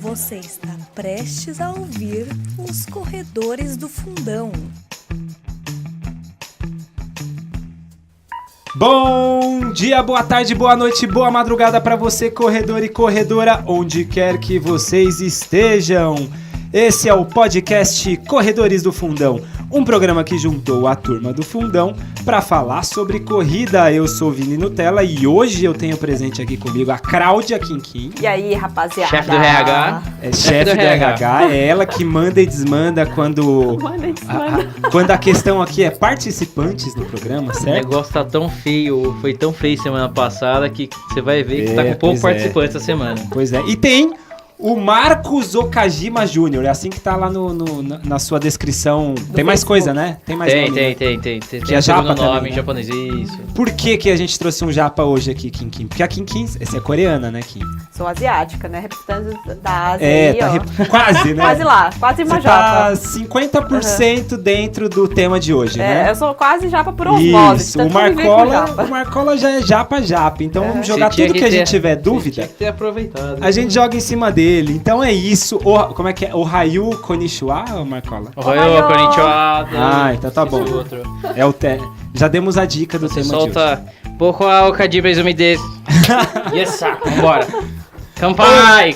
Você está prestes a ouvir Os Corredores do Fundão. Bom dia, boa tarde, boa noite, boa madrugada para você, corredor e corredora, onde quer que vocês estejam. Esse é o podcast Corredores do Fundão, um programa que juntou a turma do Fundão para falar sobre corrida. Eu sou Vini Nutella e hoje eu tenho presente aqui comigo a Cláudia Quinquim. E aí, rapaziada? Chefe do RH. É chefe do RH, é ela que manda e desmanda quando a questão aqui é participantes no programa, certo? O negócio tá tão feio, foi tão feio semana passada que você vai ver que tá com pouco participante essa semana. Pois é, e tem o Marcos Okajima Jr., é assim que tá lá na sua descrição. Tem mais coisa, né? Tem mais nome, né? Tem. Que é japa também, nome né? em japonês, isso. Por que a gente trouxe um japa hoje aqui, Quinquim? Porque a Quinquim, essa é coreana, né, Kim? Sou asiática, né? Representante da Ásia aí, ó. Quase, né? Quase lá, quase uma Você japa. tá 50% dentro do tema de hoje, né? Eu sou quase japa por osmose. Isso, o Marcola já é japa. Então vamos jogar tudo que a gente tiver dúvida. Tinha que ter aproveitado. A gente joga em cima dele. Então é isso. Como é que é? Ohayu Konnichiwa, Marcola? Ohayo, konnichiwa. Ah, então tá bom. É o Já demos a dica do tema de hoje. Solta. Pouco a Okajima Izumi desu. Yes, vambora. Kampai.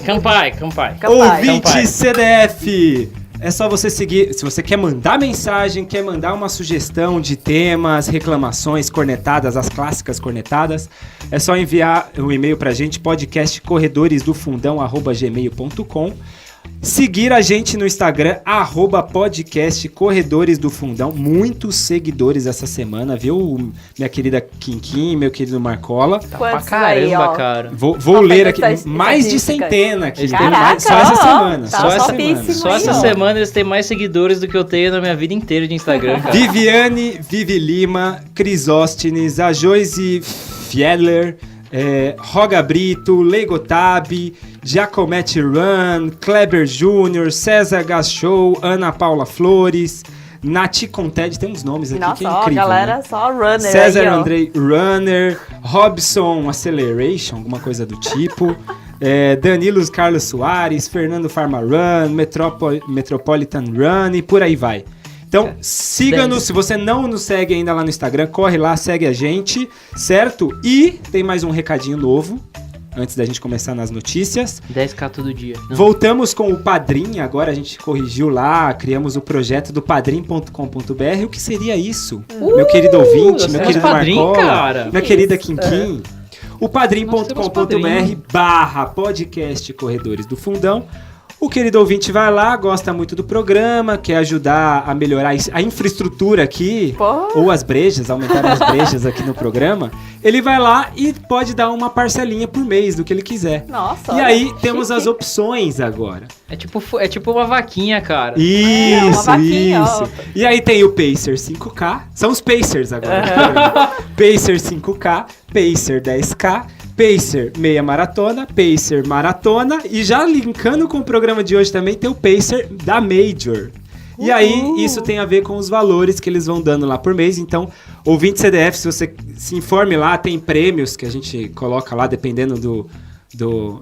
Ouvinte CDF! É só você seguir, se você quer mandar mensagem, quer mandar uma sugestão de temas, reclamações, cornetadas, as clássicas cornetadas, é só enviar o e-mail pra gente, podcastcorredoresdofundão@gmail.com. Seguir a gente no Instagram, @podcastcorredoresdofundão. Muitos seguidores essa semana, viu? Minha querida Quinquim, meu querido Marcola. Tá pra caramba, cara. Vou ler aqui, mais de centena aqui. Caraca, só essa semana. Tá Só essa semana eles têm mais seguidores do que eu tenho na minha vida inteira de Instagram, cara. Viviane, Vivi Lima, Crisóstenes, a Joyce Fiedler, Roga Brito, Leigotab, Giacomete Run, Kleber Júnior, César Gachou, Ana Paula Flores, Nati Conted, tem uns nomes aqui. Nossa, que é incrível, galera, né? só runner. César aí, ó. Andrei Runner, Robson Acceleration, alguma coisa do tipo. Danilo Carlos Soares, Fernando Pharma Run, Metropolitan Run e por aí vai. Então, siga-nos, se você não nos segue ainda lá no Instagram, corre lá, segue a gente, certo? E tem mais um recadinho novo, antes da gente começar nas notícias. 10k todo dia. Não. Voltamos com o Padrim, agora a gente corrigiu lá, criamos o projeto do padrim.com.br. O que seria isso? Meu querido ouvinte, meu querido Marcola, cara. minha querida Quinquim. O padrim.com.br/podcast Corredores do Fundão. O querido ouvinte vai lá, gosta muito do programa, quer ajudar a melhorar a infraestrutura aqui, ou as brejas, aumentar as brejas aqui no programa. Ele vai lá e pode dar uma parcelinha por mês do que ele quiser. Nossa, e aí temos as opções agora. É tipo uma vaquinha, cara. Isso, uma vaquinha, isso. ó. E aí tem o Pacer 5K, são os Pacers agora. Pacer 5K, Pacer 10K, Pacer meia maratona, Pacer maratona e já linkando com o programa de hoje também tem o Pacer da Major. E aí isso tem a ver com os valores que eles vão dando lá por mês, então ouvinte CDF, se você se informe lá, tem prêmios que a gente coloca lá dependendo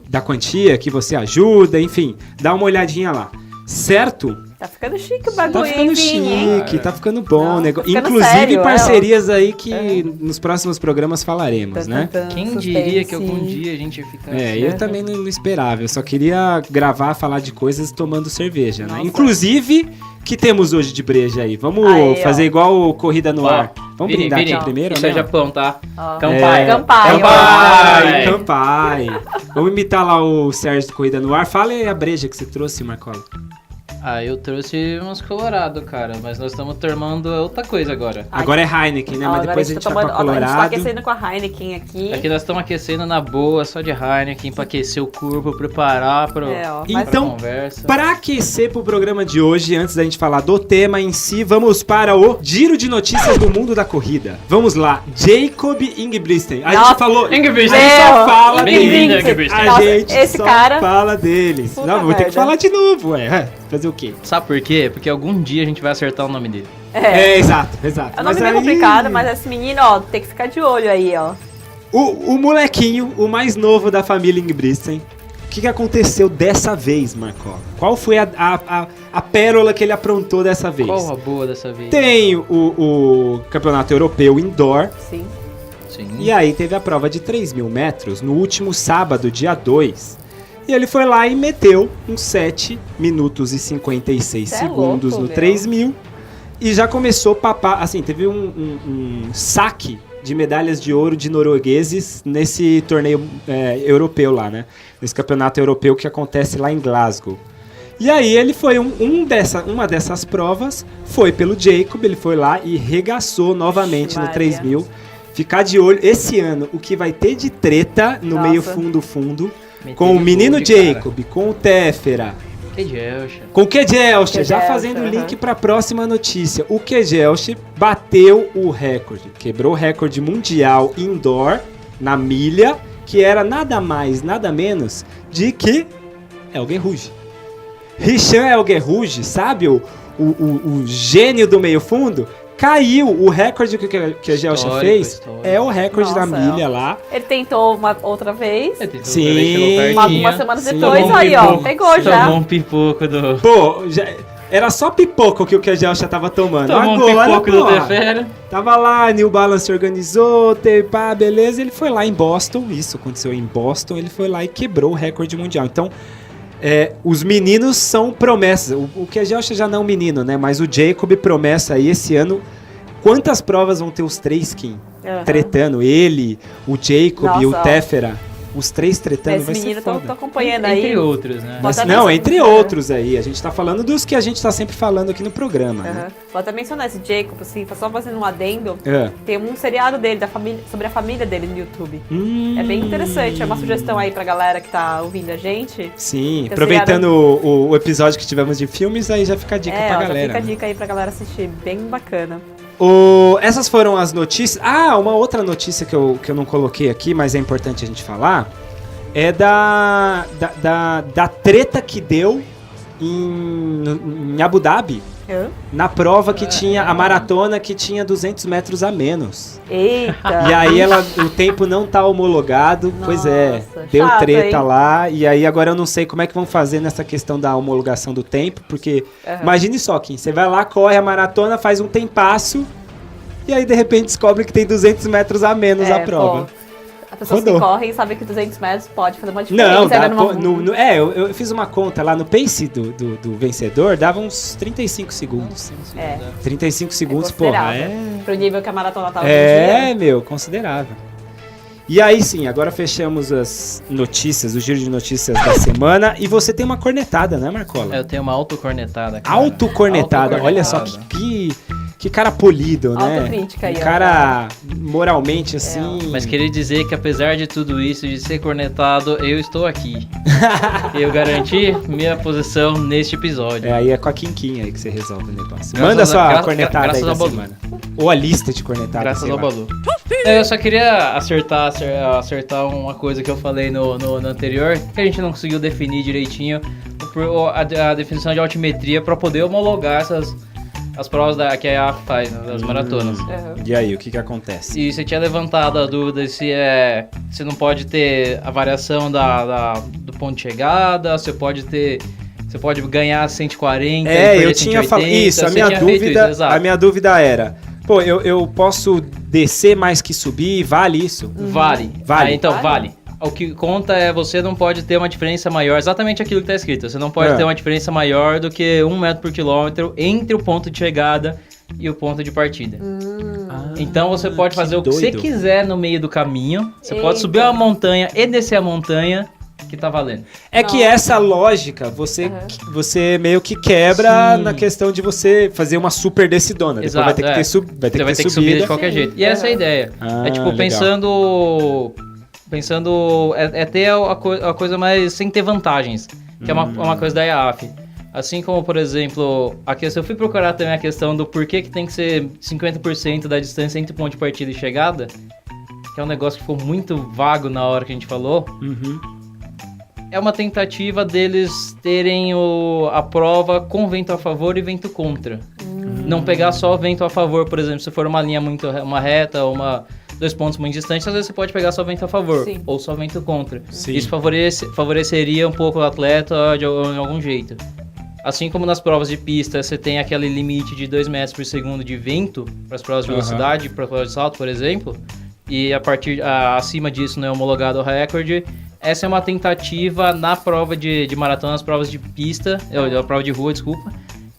da quantia que você ajuda, enfim, dá uma olhadinha lá, certo? Tá ficando chique o bagulho, Tá ficando Vini. chique, tá ficando bom o negócio. ficando Inclusive sério, parcerias aí que nos próximos programas falaremos, né? Quem diria que algum dia a gente ia ficar Eu também não esperava, eu só queria gravar, falar de coisas tomando cerveja, né? Nossa. Inclusive, que temos hoje de breja aí? Vamos Aí, fazer igual o Corrida no Ar. Vamos Vini, brindar Vini, aqui primeiro, Isso né? é Japão, tá? Campai. Campai. Vamos imitar lá o Sérgio do Corrida no Ar. Fala aí a breja que você trouxe, Marcola. Eu trouxe umas Colorado, cara, mas nós estamos tomando outra coisa agora. Agora é Heineken, né? Mas depois a gente vai pra A gente Colorado. tá aquecendo com a Heineken aqui. Aqui nós estamos aquecendo na boa, só de Heineken, pra aquecer o corpo, preparar pra Então, conversa. Para aquecer pro programa de hoje, antes da gente falar do tema em si, vamos para o giro de notícias do mundo da corrida. Vamos lá, Jacob Ingebrigtsen. A gente falou, a gente só fala deles. A gente só fala deles. Não, vou ter que falar de novo, ué. Fazer o quê? Sabe por quê? Porque algum dia a gente vai acertar o nome dele. Exato. É um nome bem complicado, mas esse menino, ó, tem que ficar de olho aí, ó. O molequinho, o mais novo da família Ingebrigtsen, o que aconteceu dessa vez, Marcola? Qual foi a pérola que ele aprontou dessa vez? Qual a boa dessa vez? Tem o Campeonato Europeu Indoor. Sim. E aí teve a prova de 3.000 metros no último sábado, dia 2. E ele foi lá e meteu uns 7 minutos e 56 segundos no 3.000. E já começou a papar, assim, teve um saque de medalhas de ouro de noruegueses nesse torneio europeu lá, né? Nesse campeonato europeu que acontece lá em Glasgow. E aí ele foi uma dessas provas, foi pelo Jacob, ele foi lá e regaçou novamente no 3.000. Ficar de olho esse ano, o que vai ter de treta no meio fundo, com o menino Jacob, com o Tefera, com o Kejelcha, já fazendo o link para a próxima notícia. O Kejelcha bateu o recorde, quebrou o recorde mundial indoor na milha, que era nada mais, nada menos de que Elger Rouge. Richan Elger Rouge, sabe o gênio do meio fundo? Caiu o recorde que o Kejelcha fez, é o recorde da milha lá. Ele tentou uma outra vez. Sim. Uma semana depois, aí ó, pegou já. Tomou um pipoco do... Pô, era só pipoco que o Kejelcha tava tomando. Tomou agora, um pipoco do Tefera. Tava lá, New Balance organizou, teve pá, beleza. Ele foi lá em Boston, isso aconteceu em Boston, ele foi lá e quebrou o recorde mundial. Então, os meninos são promessas. O Kejelcha já não é um menino, né? Mas o Jacob promessa aí esse ano. Quantas provas vão ter os três, Kim? Tretando, ele, o Jacob e o Tefera. Os três tretando, vai ser foda. Tô acompanhando aí. Entre outros, né? Entre outros aí. A gente tá falando dos que a gente tá sempre falando aqui no programa, né? Vou até mencionar esse Jacob, assim, só fazendo um adendo. Tem um seriado dele, sobre a família dele no YouTube. É bem interessante, é uma sugestão aí pra galera que tá ouvindo a gente. Sim, aproveitando o episódio que tivemos de filmes, aí já fica a dica pra galera. Já fica a dica aí pra galera assistir, bem bacana. Essas foram as notícias. Uma outra notícia que eu não coloquei aqui, mas é importante a gente falar, é da treta que deu em Abu Dhabi. Na prova que tinha, a maratona que tinha 200 metros a menos. Eita! E aí o tempo não tá homologado, pois deu chato, treta hein? lá, e aí agora eu não sei como é que vão fazer nessa questão da homologação do tempo, porque imagine só, Kim, você vai lá, corre a maratona, faz um tempasso, e aí de repente descobre que tem 200 metros a menos a prova. As pessoas que correm sabem que 200 metros pode fazer uma diferença. Não, eu fiz uma conta lá no pace do vencedor, dava uns 35 segundos. 35 segundos, porra. Pro nível que a maratona tava considerável. E aí sim, agora fechamos as notícias, o giro de notícias da semana. E você tem uma cornetada, né, Marcola? Eu tenho uma autocornetada. Autocornetada, olha só que cara polido, né? Autocrítica aí, cara moralmente assim. Mas queria dizer que apesar de tudo isso, de ser cornetado, eu estou aqui. Eu garanti minha posição neste episódio. Aí é com a Quinquinha aí que você resolve o negócio. Manda sua cornetada aí da semana. Ou a lista de cornetadas. Graças ao Balu. Eu só queria acertar uma coisa que eu falei no anterior, que a gente não conseguiu definir direitinho a definição de altimetria para poder homologar as provas que a AF faz, né, das maratonas. E aí, o que acontece? E você tinha levantado a dúvida se não pode ter a variação do ponto de chegada, você pode ganhar 140 e perder eu tinha 180. falado isso, a minha dúvida era, pô, eu posso descer mais que subir, vale isso? Vale. Então, vale. O que conta é você não pode ter uma diferença maior, exatamente aquilo que está escrito. Você não pode ter uma diferença maior do que 1 metro por quilômetro entre o ponto de chegada e o ponto de partida. Então você pode fazer o que você quiser no meio do caminho. Você pode subir uma montanha e descer a montanha, que tá valendo. Que essa lógica você meio que quebra na questão de você fazer uma super decidona. Exato, vai ter que ter subida. Vai ter que subir de qualquer jeito. E essa é a ideia. Pensando ter a coisa mais sem ter vantagens, que é uma coisa da IAAF. Assim como, por exemplo, eu fui procurar também a questão do porquê que tem que ser 50% da distância entre ponto de partida e chegada, que é um negócio que ficou muito vago na hora que a gente falou. É uma tentativa deles terem a prova com vento a favor e vento contra. Não pegar só vento a favor, por exemplo, se for uma linha uma reta ou 2 pontos muito distantes, às vezes você pode pegar só vento a favor, Sim. ou só vento contra. Sim. Isso favoreceria um pouco o atleta de algum jeito. Assim como nas provas de pista, você tem aquele limite de 2 metros por segundo de vento para as provas de velocidade, para provas de salto, por exemplo, e acima disso não é homologado o recorde. Essa é uma tentativa na prova de maratona, nas provas de pista, a prova de rua, desculpa,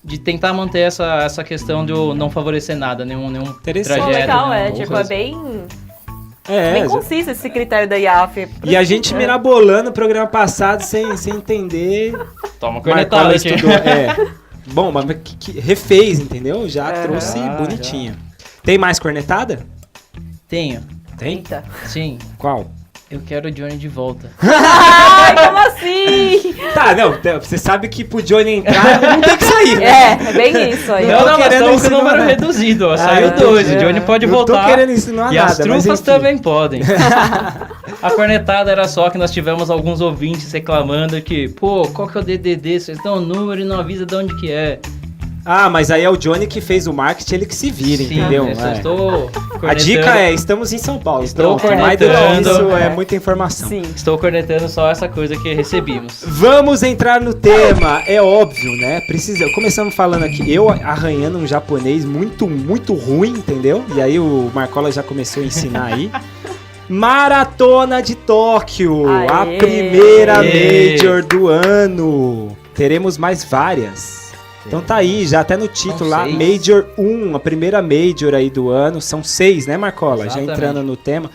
de tentar manter essa questão de não favorecer nada, nenhum trajeto. Legal, nenhuma tipo, coisa. bem conciso esse critério da IAF. E a gente mirabolando o programa passado sem entender. Toma cornetada Marcola aqui. estudou. Bom, mas que refez, entendeu? Já trouxe bonitinho. Tem mais cornetada? Tenho, Tem? Eita. sim. Qual? Eu quero o Johnny de volta. Ai, como assim? Tá, não, você sabe que pro Johnny entrar não tem que sair, né? É bem isso aí. Não, Não, mas querendo estamos com o ensinar número nada. reduzido, ó. Saiu entendi. 2, o Johnny pode Não voltar. tô querendo ensinar E nada, as mas trufas enfim. também podem. A cornetada era só que nós tivemos alguns ouvintes reclamando que, pô, qual que é o DDD? Vocês dão o número e não avisa de onde que é. Ah, mas aí é o Johnny que fez o marketing, ele que se vira, Sim, entendeu? eu só É. estou A cornetando. dica é, estamos em São Paulo. Estou Pronto, mais do que cornetando. isso é muita informação. Sim. Estou cornetando só essa coisa que recebimos. Vamos entrar no tema, é óbvio, né? Começamos falando aqui, eu arranhando um japonês muito, muito ruim, entendeu? E aí o Marcola já começou a ensinar aí. Maratona de Tóquio, a Aê! primeira Aê! Major do ano. Teremos mais várias. Então tá aí, já até no título São lá, 6. Major 1, a primeira Major aí do ano. São 6, né, Marcola? Exatamente. Já entrando no tema.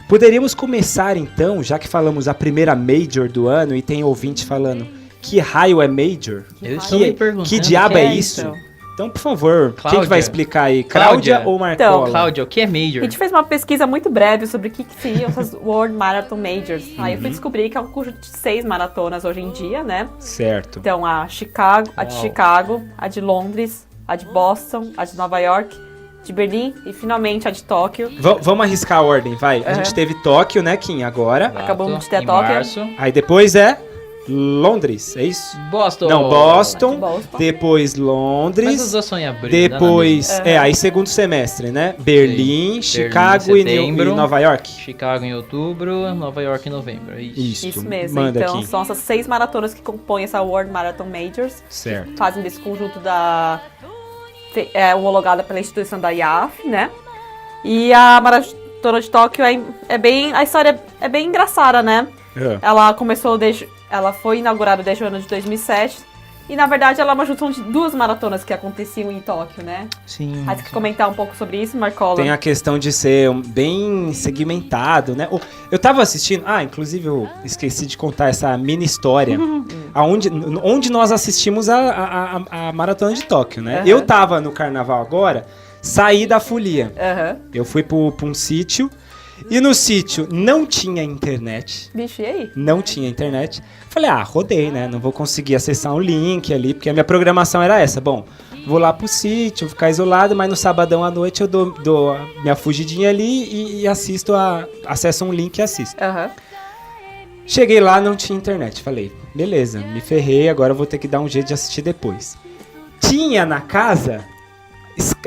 Poderíamos começar então, já que falamos a primeira Major do ano e tem ouvinte falando, que raio é Major? Eu estou me perguntando. Que diabo que é é isso? então? Então, por favor, quem que Cláudia. vai explicar aí? Cláudia Cláudia. ou Marcola? Então, Cláudia, o que é Major? A gente fez uma pesquisa muito breve sobre o que seriam essas World Marathon Majors. Aí eu fui descobrir que é um conjunto de 6 maratonas hoje em dia, né? Certo. Então, a de Chicago, a de Londres, a de Boston, a de Nova York, de Berlim e finalmente a de Tóquio. Vamos arriscar a ordem, vai. A gente teve Tóquio, né, Kim, agora. Exato. acabamos de ter a Em Tóquio. março. Aí depois é Londres, é isso? Boston. Não, Boston, Boston. depois Mas os Londres, dois são em abril, depois, né, aí segundo semestre, né? Berlim, Sim. Chicago Berlim em e setembro. Nova York. Chicago em outubro, Nova York em novembro. É isso. Isso mesmo. Manda Então, aqui. são essas 6 maratonas que compõem essa World Marathon Majors. Certo. Fazem desse conjunto homologada pela instituição da IAF, né? E a Maratona de Tóquio a história é bem engraçada, né? Ela foi inaugurada desde o ano de 2007 e, na verdade, ela é uma junção de 2 maratonas que aconteciam em Tóquio, né? Sim. Aí você quer comentar um pouco sobre isso, Marcola? Tem a questão de ser bem segmentado, né? Eu tava assistindo, inclusive eu esqueci de contar essa mini história, onde nós assistimos a Maratona de Tóquio, né? Uhum. Eu tava no carnaval agora, saí da folia. Aham. Eu fui pra um sítio, e no sítio não tinha internet. Bicho, e aí? Não tinha internet. Falei, rodei, né? Não vou conseguir acessar um link ali, porque a minha programação era essa. Bom, vou lá pro sítio, ficar isolado, mas no sabadão à noite eu dou a minha fugidinha ali e acesso um link e assisto. Aham. Cheguei lá, não tinha internet. Falei, beleza, me ferrei, agora eu vou ter que dar um jeito de assistir depois. Tinha na casa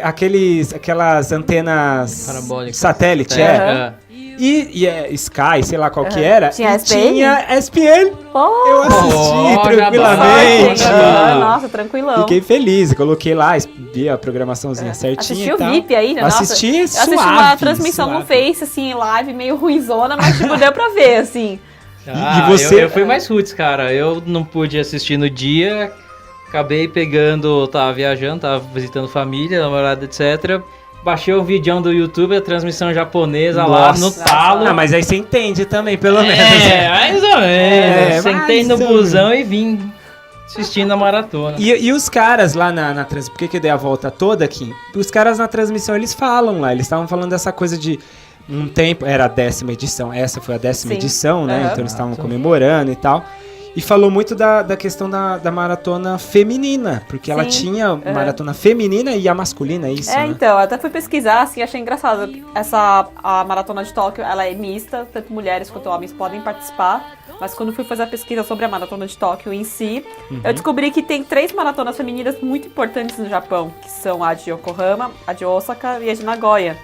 aquelas antenas Parabólicas. satélite, Aham. E Sky, sei lá qual que era. Tinha e SPN? tinha SPN. Pô, Eu assisti já tranquilamente. bastante. Nossa, tranquilão. Fiquei feliz, coloquei lá, vi a programaçãozinha certinha Assisti e o tal. VIP aí, né? Nossa, Assisti eu assisti suave, uma transmissão no suave. Face, assim, live, meio ruinzona, mas tipo, deu pra ver, assim. E você- Eu fui mais roots, cara. Eu não pude assistir no dia. Acabei pegando, tava viajando, tava visitando família, namorada, etc. Baixei um vídeo do YouTube, a transmissão japonesa lá no Nossa. talo. Mas aí você entende também, pelo menos. Mais ou menos. Sentei no mais ou busão e vim assistindo a maratona. E os caras lá na transmissão, por que eu dei a volta toda aqui? Os caras na transmissão, eles falam lá, eles estavam falando dessa coisa de um tempo, era a 10ª edição, essa foi a 10ª Sim. edição, né? Aham. Então eles estavam comemorando e tal. E falou muito da questão da maratona feminina, porque ela Sim. tinha maratona feminina e a masculina, é isso, né? Então, eu até fui pesquisar, assim, achei engraçado. A maratona de Tóquio, ela é mista, tanto mulheres quanto homens podem participar. Mas quando fui fazer a pesquisa sobre a maratona de Tóquio em si, eu descobri que tem 3 maratonas femininas muito importantes no Japão, que são a de Yokohama, a de Osaka e a de Nagoya.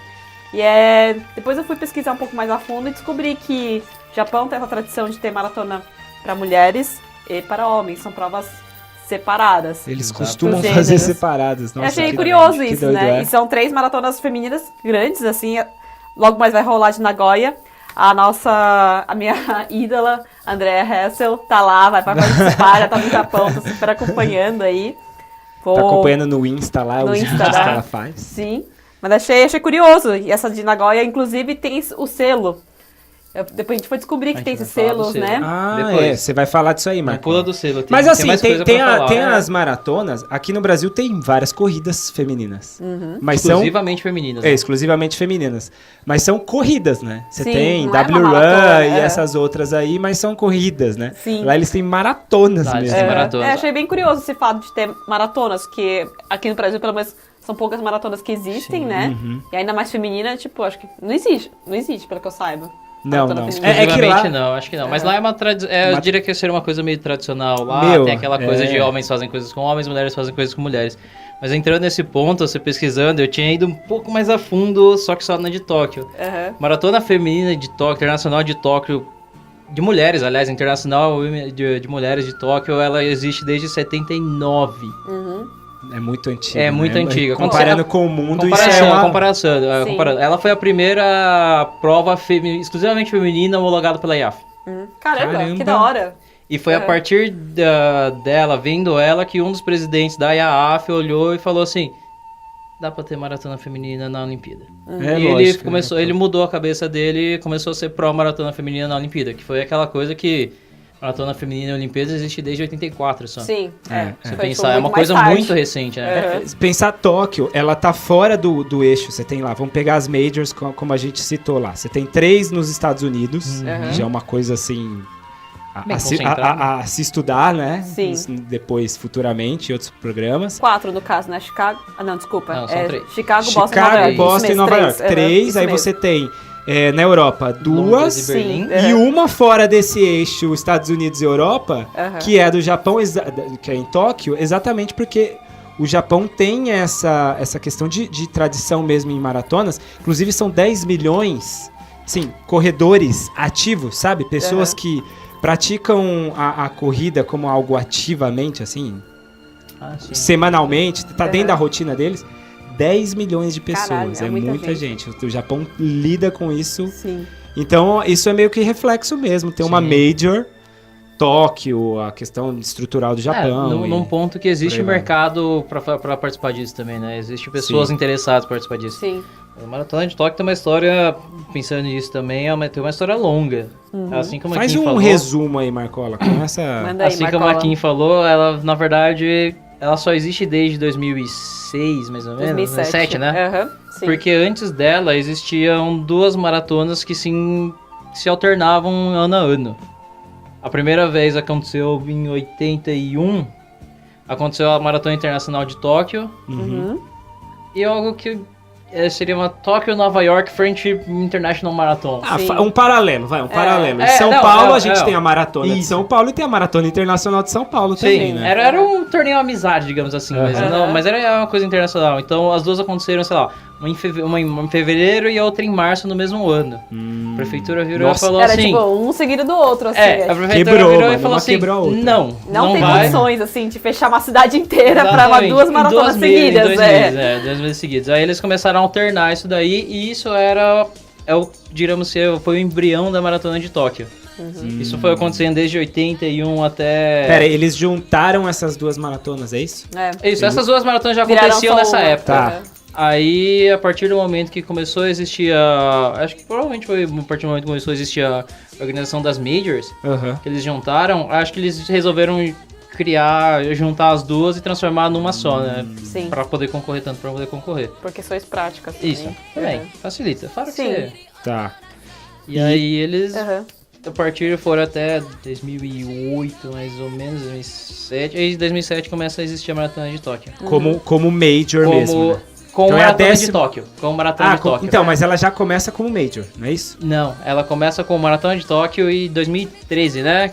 Depois eu fui pesquisar um pouco mais a fundo e descobri que o Japão tem essa tradição de ter maratona para mulheres e para homens, são provas separadas. Eles Exato. costumam Os fazer gêneros. separadas. Nossa, Eu achei que- curioso que isso, doido, né? é. E são 3 maratonas femininas grandes, assim. Logo mais vai rolar de Nagoya. A minha ídola, Andrea Hessel, tá lá, vai participar, já tá no Japão, tô super acompanhando aí. Tá acompanhando no Insta lá, No os Insta vídeos que da- ela faz. Sim, mas achei curioso. E essa de Nagoya, inclusive, tem o selo. Depois a gente foi descobrir que A tem gente esses vai falar do selos, selo. né? Ah, Depois. você vai falar disso aí, Não Marco. pula do selo. Tem, Mas tem assim, mais tem, coisa tem, pra falar. tem as maratonas, aqui no Brasil tem várias corridas femininas. Mas são Exclusivamente femininas. né? exclusivamente femininas. Mas são corridas, né? Você Sim, tem não é uma W Run maratona, e é. essas outras aí, mas são corridas, né? Sim. Lá eles têm maratonas Lá eles mesmo. têm maratonas. Achei bem curioso esse fato de ter maratonas, que aqui no Brasil, pelo menos, são poucas maratonas que existem, né? E ainda mais feminina, tipo, acho que não existe, pelo que eu saiba. Não, Maratona não. feminina. É que lá... Exclusivamente não, acho que não. Mas lá é uma tradição. Eu diria que seria uma coisa meio tradicional. Lá Meu, tem aquela coisa é. de homens fazem coisas com homens, mulheres fazem coisas com mulheres. Mas entrando nesse ponto, você pesquisando, eu tinha ido um pouco mais a fundo, só que só na de Tóquio. Aham. Maratona Feminina de Tóquio, Internacional de Tóquio, de mulheres, aliás, Internacional de Mulheres de Tóquio, ela existe desde 79. É muito antiga. É muito né? antiga. Comparando com o mundo, isso é uma... Sim. Comparando. Ela foi a primeira prova exclusivamente feminina homologada pela IAF. Caramba, Caramba. que da hora. E foi a Aham. partir dela, vendo ela, que um dos presidentes da IAAF olhou e falou assim: dá pra ter maratona feminina na Olimpíada. É E ele lógico, começou, né? ele mudou a cabeça dele e começou a ser pró-maratona feminina na Olimpíada, que foi aquela coisa que maratona feminina na Olimpíada existe desde 84 só. Sim, Se Foi, pensar, tipo, é uma mais coisa tarde. muito recente, né? Pensar Tóquio, ela tá fora do eixo. Você tem lá, vamos pegar as majors como a gente citou lá. Você tem 3 nos Estados Unidos, que já é uma coisa assim Bem a se concentrado. a se estudar, né? Sim. Isso depois, futuramente, em outros programas. 4 no caso, né? Chicago. Ah, não, desculpa. Não, são 3. Chicago, Boston, Nova Chicago, York. Boston e Nova York. 3, aí mesmo. você tem na Europa 2 Londres e Berlim. Sim. e uma fora desse eixo, Estados Unidos e Europa, Aham. que é do Japão, que é em Tóquio, exatamente porque o Japão tem essa questão de tradição mesmo em maratonas. Inclusive são 10 milhões, sim, corredores ativos, sabe? Pessoas que praticam a corrida como algo ativamente, assim, Ah, sim. semanalmente, tá dentro da rotina deles. 10 milhões de pessoas, Caralho, é é muita muita gente. O Japão lida com isso. Sim. Então, isso é meio que reflexo mesmo. Tem uma Sim. major, Tóquio, a questão estrutural do Japão. Num ponto que existe por aí vai. mercado pra participar disso também, né? Existem pessoas interessadas em participar disso. Sim. A Maratona de Tóquio tem uma história, pensando nisso também, tem uma história longa. Assim como a Faz Kim um falou, resumo aí, Marcola. Começa. Manda aí, assim como a Marcola. Kim falou, ela, na verdade, ela só existe desde 2006, mais ou menos. 2007, né? Aham, sim. Porque antes dela existiam 2 maratonas que se alternavam ano a ano. A primeira vez aconteceu em 81, aconteceu a Maratona Internacional de Tóquio, e algo que seria uma Tóquio-Nova York Friendship International Marathon. Ah, Sim. um paralelo, vai, um paralelo. Em É, São não, Paulo não, a gente não. tem a Maratona de Isso. São Paulo e tem a Maratona Internacional de São Paulo também, Sim, né? era um torneio amizade, digamos assim, mas era uma coisa internacional. Então as duas aconteceram, sei lá, uma em fevereiro e a outra em março no mesmo ano. A prefeitura virou Nossa. e falou Era assim... tipo um seguido do outro, assim. a prefeitura Quebrou, virou mano, e falou uma assim, quebrou a outra. Não tem vai. condições, assim, de fechar uma cidade inteira pra Exatamente, duas em maratonas 2 meses, seguidas. em 2 meses, 2 meses seguidos. Aí eles começaram a alternar isso daí e isso digamos que foi o embrião da Maratona de Tóquio. Isso foi acontecendo desde 81 até... Pera, eles juntaram essas 2 maratonas, é isso? Isso, essas 2 maratonas já Viraram aconteciam só nessa uma. época. Tá. Aí, a partir do momento que começou a existir acho que provavelmente foi a partir do momento que começou a existir a organização das majors, Aham. que eles juntaram, acho que eles resolveram juntar as duas e transformar numa só, né? Sim, Pra poder concorrer, tanto pra poder concorrer. por questões práticas também. Isso, também, facilita. Fala que Sim. você... Tá. E aí eles Aham. a partir foram até 2008, mais ou menos, 2007. Aí em 2007 começa a existir a Maratona de Tóquio. Como major mesmo, né? Com Então Maratona é a de Tóquio. Com Maratona de Tóquio. Então, mas ela já começa como major, não é isso? Não, ela começa com Maratona de Tóquio em 2013, né?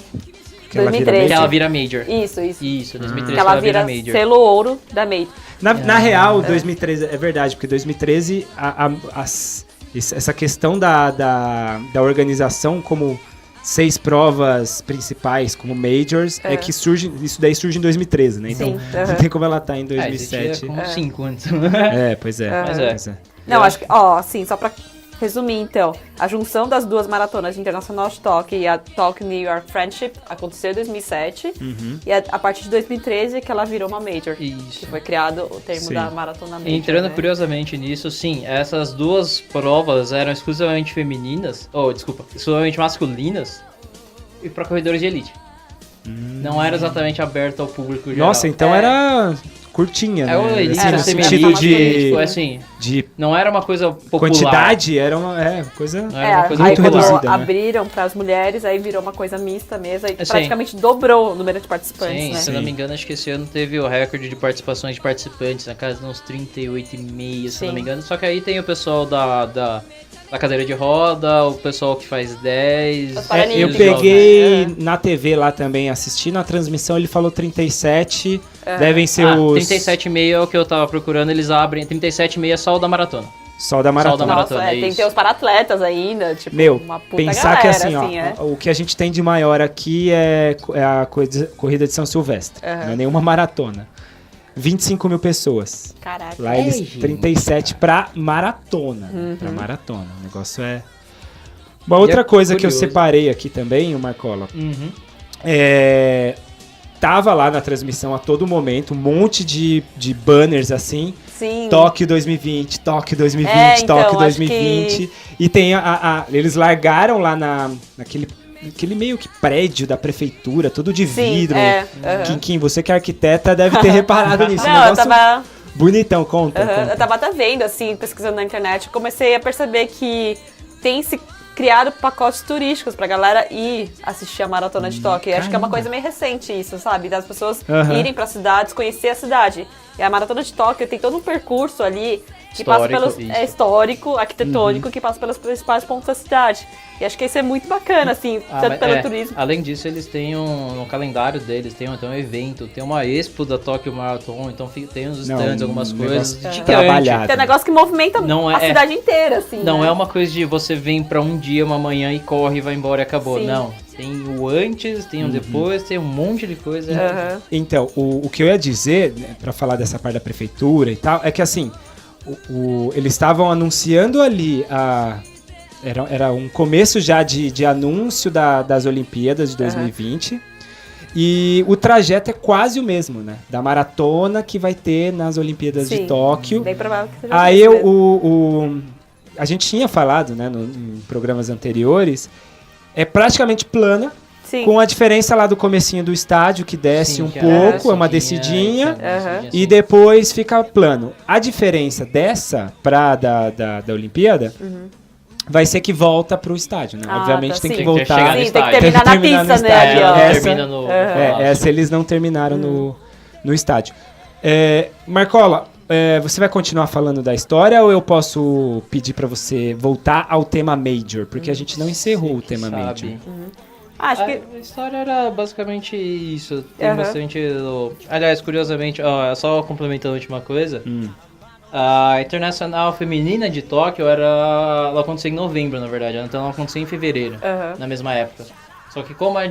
Que ela vira 2013. Que ela vira major. Isso. Isso, 2013 Que ela vira major. selo ouro da Major. Na real, 2013, é verdade, porque 2013, essa questão da organização como 6 provas principais como majors, é que surge, isso daí surge em 2013, né? Então, não tem como ela tá em 2007. Existia como 5 antes. Pois é. Mas é. Não, acho que, assim, só pra resumir, então, a junção das duas maratonas Internacional de Tóquio e a Tóquio New York Friendship aconteceu em 2007, e a partir de 2013 que ela virou uma Major, Isso. que foi criado o termo da Maratona Major. Entrando né? curiosamente nisso, sim, essas duas provas eram exclusivamente femininas, exclusivamente masculinas, e para corredores de elite. Não era exatamente aberto ao público geral. Nossa, então era curtinha, né? O elite Assim, era no sentido sentido de não era uma coisa popular. quantidade, era uma coisa... Não era uma coisa aí muito quando reduzida, né? abriram para as mulheres, aí virou uma coisa mista mesmo, aí Sim. praticamente dobrou o número de participantes, Sim, né? se não me engano, acho que esse ano teve o recorde de participações de participantes, na casa de uns 38,5, se não me engano. Só que aí tem o pessoal da cadeira de roda, o pessoal que faz 10. Os eu Paralímpicos, peguei né? na TV lá também, assistindo a transmissão, ele falou 37, devem ser os... 37,5 é o que eu tava procurando, eles abrem. 37,5 é só o da maratona. Só da maratona. Maratona. Nossa, é tem que isso. ter os paratletas ainda, tipo, Meu, uma puta pensar galera, que assim, ó, é. o que a gente tem de maior aqui é a corrida de São Silvestre, não é nenhuma maratona. 25 mil pessoas. Caraca. Lá eles gente. 37 pra maratona. Pra maratona. O negócio é... Uma outra coisa que eu curioso. separei aqui também, o Marcola, Uhum. tava lá na transmissão a todo momento, um monte de banners assim, Sim. Tóquio 2020, Tóquio 2020, então, Tóquio acho 2020. E tem eles largaram lá naquele meio que prédio da prefeitura, tudo de Sim, vidro. aham. Kim, você que é arquiteta deve ter reparado nisso. Não, eu negócio tava... bonitão, conta. Eu tava até vendo, assim, pesquisando na internet, eu comecei a perceber que tem se criado pacotes turísticos pra galera ir assistir a Maratona de Tóquio. Acho que é uma coisa meio recente isso, sabe? Das pessoas irem pra cidades, conhecer a cidade. E a Maratona de Tóquio tem todo um percurso ali que passa pelos... Isso. É histórico, arquitetônico, que passa pelos principais pontos da cidade. E acho que isso é muito bacana, assim, tanto pelo turismo. Além disso, eles têm no calendário deles, tem um evento, tem uma expo da Tokyo Marathon, então tem uns stands, algumas coisas. negócio trabalhado. Tem um negócio que movimenta a cidade inteira, assim. Não né? é uma coisa de você vem pra um dia, uma manhã e corre, vai embora e acabou. Sim. Não. Tem o antes, tem o depois, tem um monte de coisa. Então, o que eu ia dizer, né, pra falar dessa parte da prefeitura e tal, é que assim, eles estavam anunciando ali era um começo já de anúncio das Olimpíadas de 2020. E o trajeto é quase o mesmo, né? Da maratona que vai ter nas Olimpíadas de Tóquio. Bem provável que seja Aí isso mesmo. a gente tinha falado, né, em programas anteriores, é praticamente plana, Sim. com a diferença lá do comecinho do estádio, que desce Sim, um que pouco, é uma descidinha, e depois fica plano. A diferença dessa da Olimpíada vai ser que volta pro estádio, né? Obviamente tem sim. que Tem que voltar. chegar no Sim, tem que estádio. terminar na Tem que terminar no pista, né? estádio. Ali, ó. Termina no... Essa eles não terminaram no estádio. Marcola, você vai continuar falando da história ou eu posso pedir pra você voltar ao tema Major? Porque a gente não encerrou o tema Major. Acho que... A história era basicamente isso. Tem bastante... Aliás, curiosamente, só complementando a última coisa, a Internacional Feminina de Tóquio ela acontecia em novembro, na verdade. Então ela acontecia em fevereiro, na mesma época. Só que como a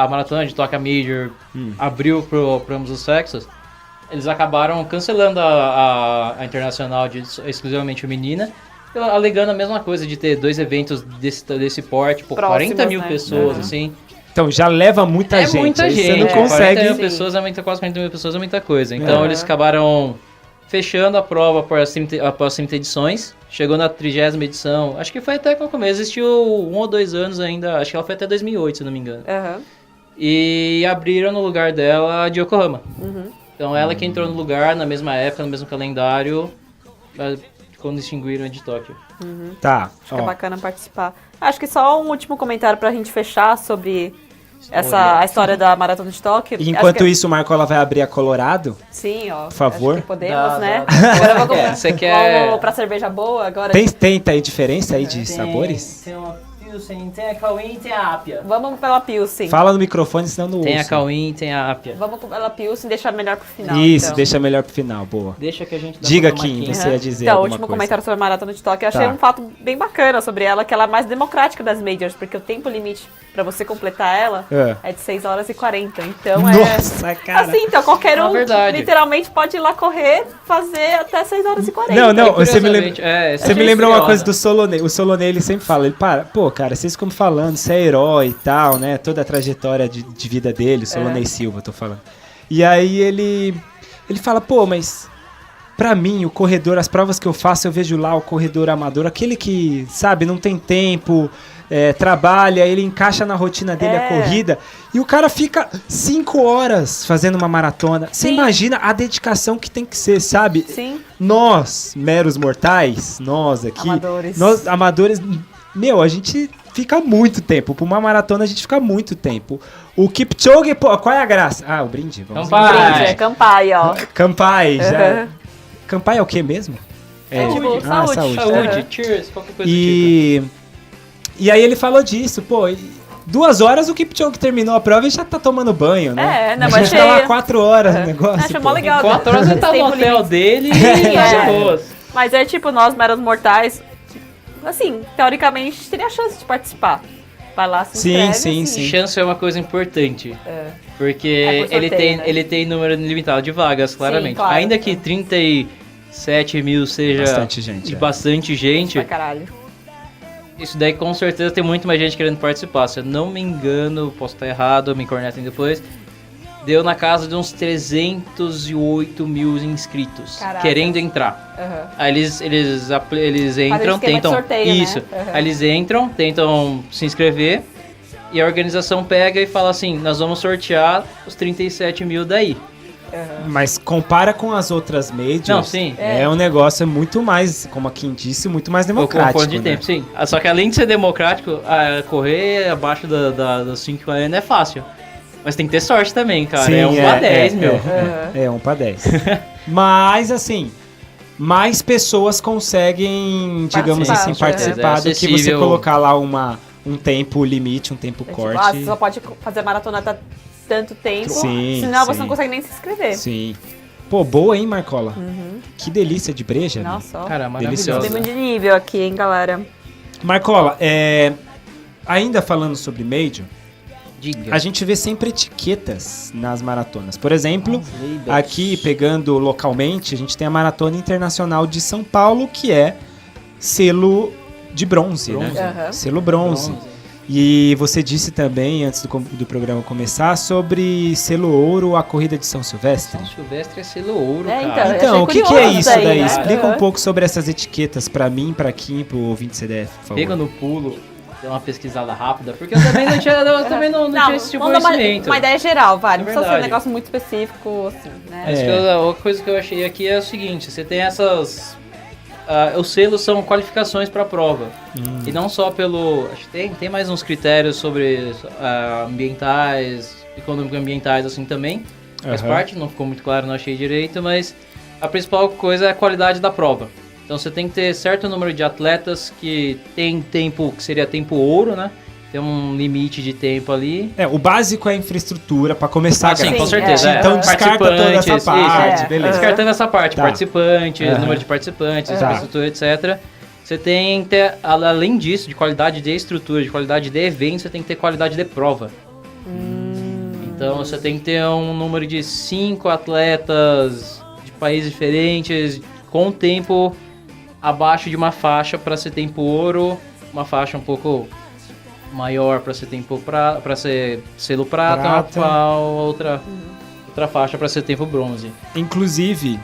Maratona de Tóquio Major abriu para ambos os sexos, eles acabaram cancelando a Internacional exclusivamente feminina, alegando a mesma coisa de ter 2 eventos desse porte, por 40 mil pessoas, assim. Então já leva muita gente. Muita aí gente. Você não consegue. 40 mil pessoas, quase 40 mil pessoas é muita coisa. Então eles acabaram fechando a prova após 30 edições. Chegou na 30ª edição. Acho que foi até que no começo. Existiu 1 ou 2 anos ainda. Acho que ela foi até 2008, se não me engano. E abriram no lugar dela de Yokohama. Então ela que entrou no lugar, na mesma época, no mesmo calendário. quando extinguiram a de Tóquio. Tá, Acho que é bacana participar. Acho que só um último comentário pra gente fechar sobre a história da Maratona de Tóquio. E enquanto Acho que- isso, o Marcola vai abrir a Colorado. Sim, ó. Por favor. Acho que podemos, Dá, né? dá. Agora vamos, Você quer- vamos pra cerveja boa agora. Tem aí diferença aí de sabores? Tem uma Pilsen, tem a Cauim e tem a Ápia. Vamos pela Pilsen. Fala no microfone, senão não Tem a ouço. Cauim, tem a Ápia. Vamos pela Pilsen e deixar melhor pro final. Isso, então. deixa melhor pro final, boa. Deixa que a gente dá Diga, pra Kim, Marquinhos. você ia dizer Então, o alguma último coisa. comentário sobre a Maratona de Tóquio, eu achei Tá. um fato bem bacana sobre ela, que ela é mais democrática das majors, porque o tempo limite pra você completar ela é de 6 horas e 40. Então Nossa, cara. Assim, então qualquer um verdade. literalmente pode ir lá correr, fazer até 6 horas e 40. Não, E, você me curiosamente, lembra... Você me achei lembra uma curiosa. coisa do Solonei. O Solonei, ele sempre fala, ele para, pô, cara, vocês ficam falando, você é herói e tal, né? Toda a trajetória de vida dele, o Solonei Silva, tô falando. E aí ele fala, pô, mas pra mim, o corredor, as provas que eu faço, eu vejo lá o corredor amador, aquele que, sabe, não tem tempo, trabalha, ele encaixa na rotina dele a corrida, e o cara fica 5 horas fazendo uma maratona. Você Sim. imagina a dedicação que tem que ser, sabe? Sim. Nós, meros mortais, nós aqui, Amadores. nós amadores, meu, a gente fica muito tempo. Pra uma maratona a gente fica muito tempo. O Kipchoge, pô, qual é a graça? Ah, o brinde? Vamos Campai. Brinde, é Campai, ó. Campai, já. Uhum. Campai é o que mesmo? Tipo, saúde. Saúde, Uhum. cheers, qualquer coisa do tipo. E aí ele falou disso, pô, 2 horas o Kipchoge terminou a prova e já tá tomando banho, né? Não, a mas gente tá lá achei- 4 horas no negócio. Acho pô. mó legal. 4 horas ele tá no Tempo hotel limite. dele Sim, e tá é. de boas. Mas é tipo, nós, meros mortais, assim, teoricamente, teria chance de participar. Vai lá, se Sim, inscreve, sim, assim. sim. Chance é uma coisa importante. É. Porque É por sorteio, né? ele tem número limitado de vagas, claramente. claro. Ainda que 37 mil seja Bastante gente, bastante gente, Pra caralho. isso daí com certeza tem muito mais gente querendo participar. Se eu não me engano, posso estar errado, me cornetem depois. Deu na casa de uns 308 mil inscritos Caraca. querendo entrar. Uhum. Aí eles entram, esquema de tentam. sorteio, né? Isso. Uhum. Aí eles entram, tentam se inscrever. E a organização pega e fala assim: nós vamos sortear os 37 mil daí. Mas compara com as outras majors. Não, sim. É um negócio muito mais, como a Kim disse, muito mais O democrático. conforto de né? tempo, sim. Só que além de ser democrático, correr abaixo dos 5 km é fácil. Mas tem que ter sorte também, cara. Sim, é 1 pra 10, meu. É 1 pra 10. Mas, assim, mais pessoas conseguem, digamos Participar, assim, é. participar É do que você acessível. colocar lá um tempo limite, um tempo É tipo, corte. você só pode fazer maratona até tanto tempo, Sim, senão você sim. não consegue nem se inscrever. Sim. Pô, boa, hein, Marcola? Que delícia de breja. né? Nossa, ó. Cara, Deliciosa. maravilhoso. Subimos de nível aqui, hein, galera. Marcola, ainda falando sobre Major, Diga. a gente vê sempre etiquetas nas maratonas. Por exemplo, As labels. aqui pegando localmente, a gente tem a Maratona Internacional de São Paulo, que é selo de bronze, né? Bronze. Aham. Selo bronze. E você disse também, antes do programa começar, sobre selo ouro, a corrida de São Silvestre. São Silvestre é selo ouro, É, cara. então, Então, achei o que é curioso isso daí, daí? né? Explica um Aham. pouco sobre essas etiquetas pra mim, pra Kim, pro ouvinte CDF, por favor. Pega no pulo, dá uma pesquisada rápida, porque eu também não tinha, tinha esse tipo de vamos dar conhecimento. uma ideia geral, vai. É Não precisa ser um verdade. negócio muito específico, assim, né? Acho que a outra coisa que eu achei aqui é o seguinte, você tem essas... os selos são qualificações para a prova. E não só pelo... Acho que tem mais uns critérios sobre ambientais, econômico-ambientais assim também. Faz Aham. parte, não ficou muito claro, não achei direito, mas a principal coisa é a qualidade da prova. Então você tem que ter certo número de atletas que tem tempo, que seria tempo ouro, né? Tem um limite de tempo ali. O básico é a infraestrutura pra começar a Sim, gravar. com certeza. é. Então descarta toda essa Participantes, parte, isso. beleza. Descartando essa parte, Tá. participantes, Aham. número de participantes, Tá. infraestrutura, etc. Você tem que ter, além disso, de qualidade de estrutura, de qualidade de evento, você tem que ter qualidade de prova. Então você tem que ter um número de 5 atletas de países diferentes, com tempo abaixo de uma faixa para ser tempo ouro, uma faixa um pouco maior para ser tempo para ser selo prata, Prata. outra faixa para ser tempo bronze. Inclusive,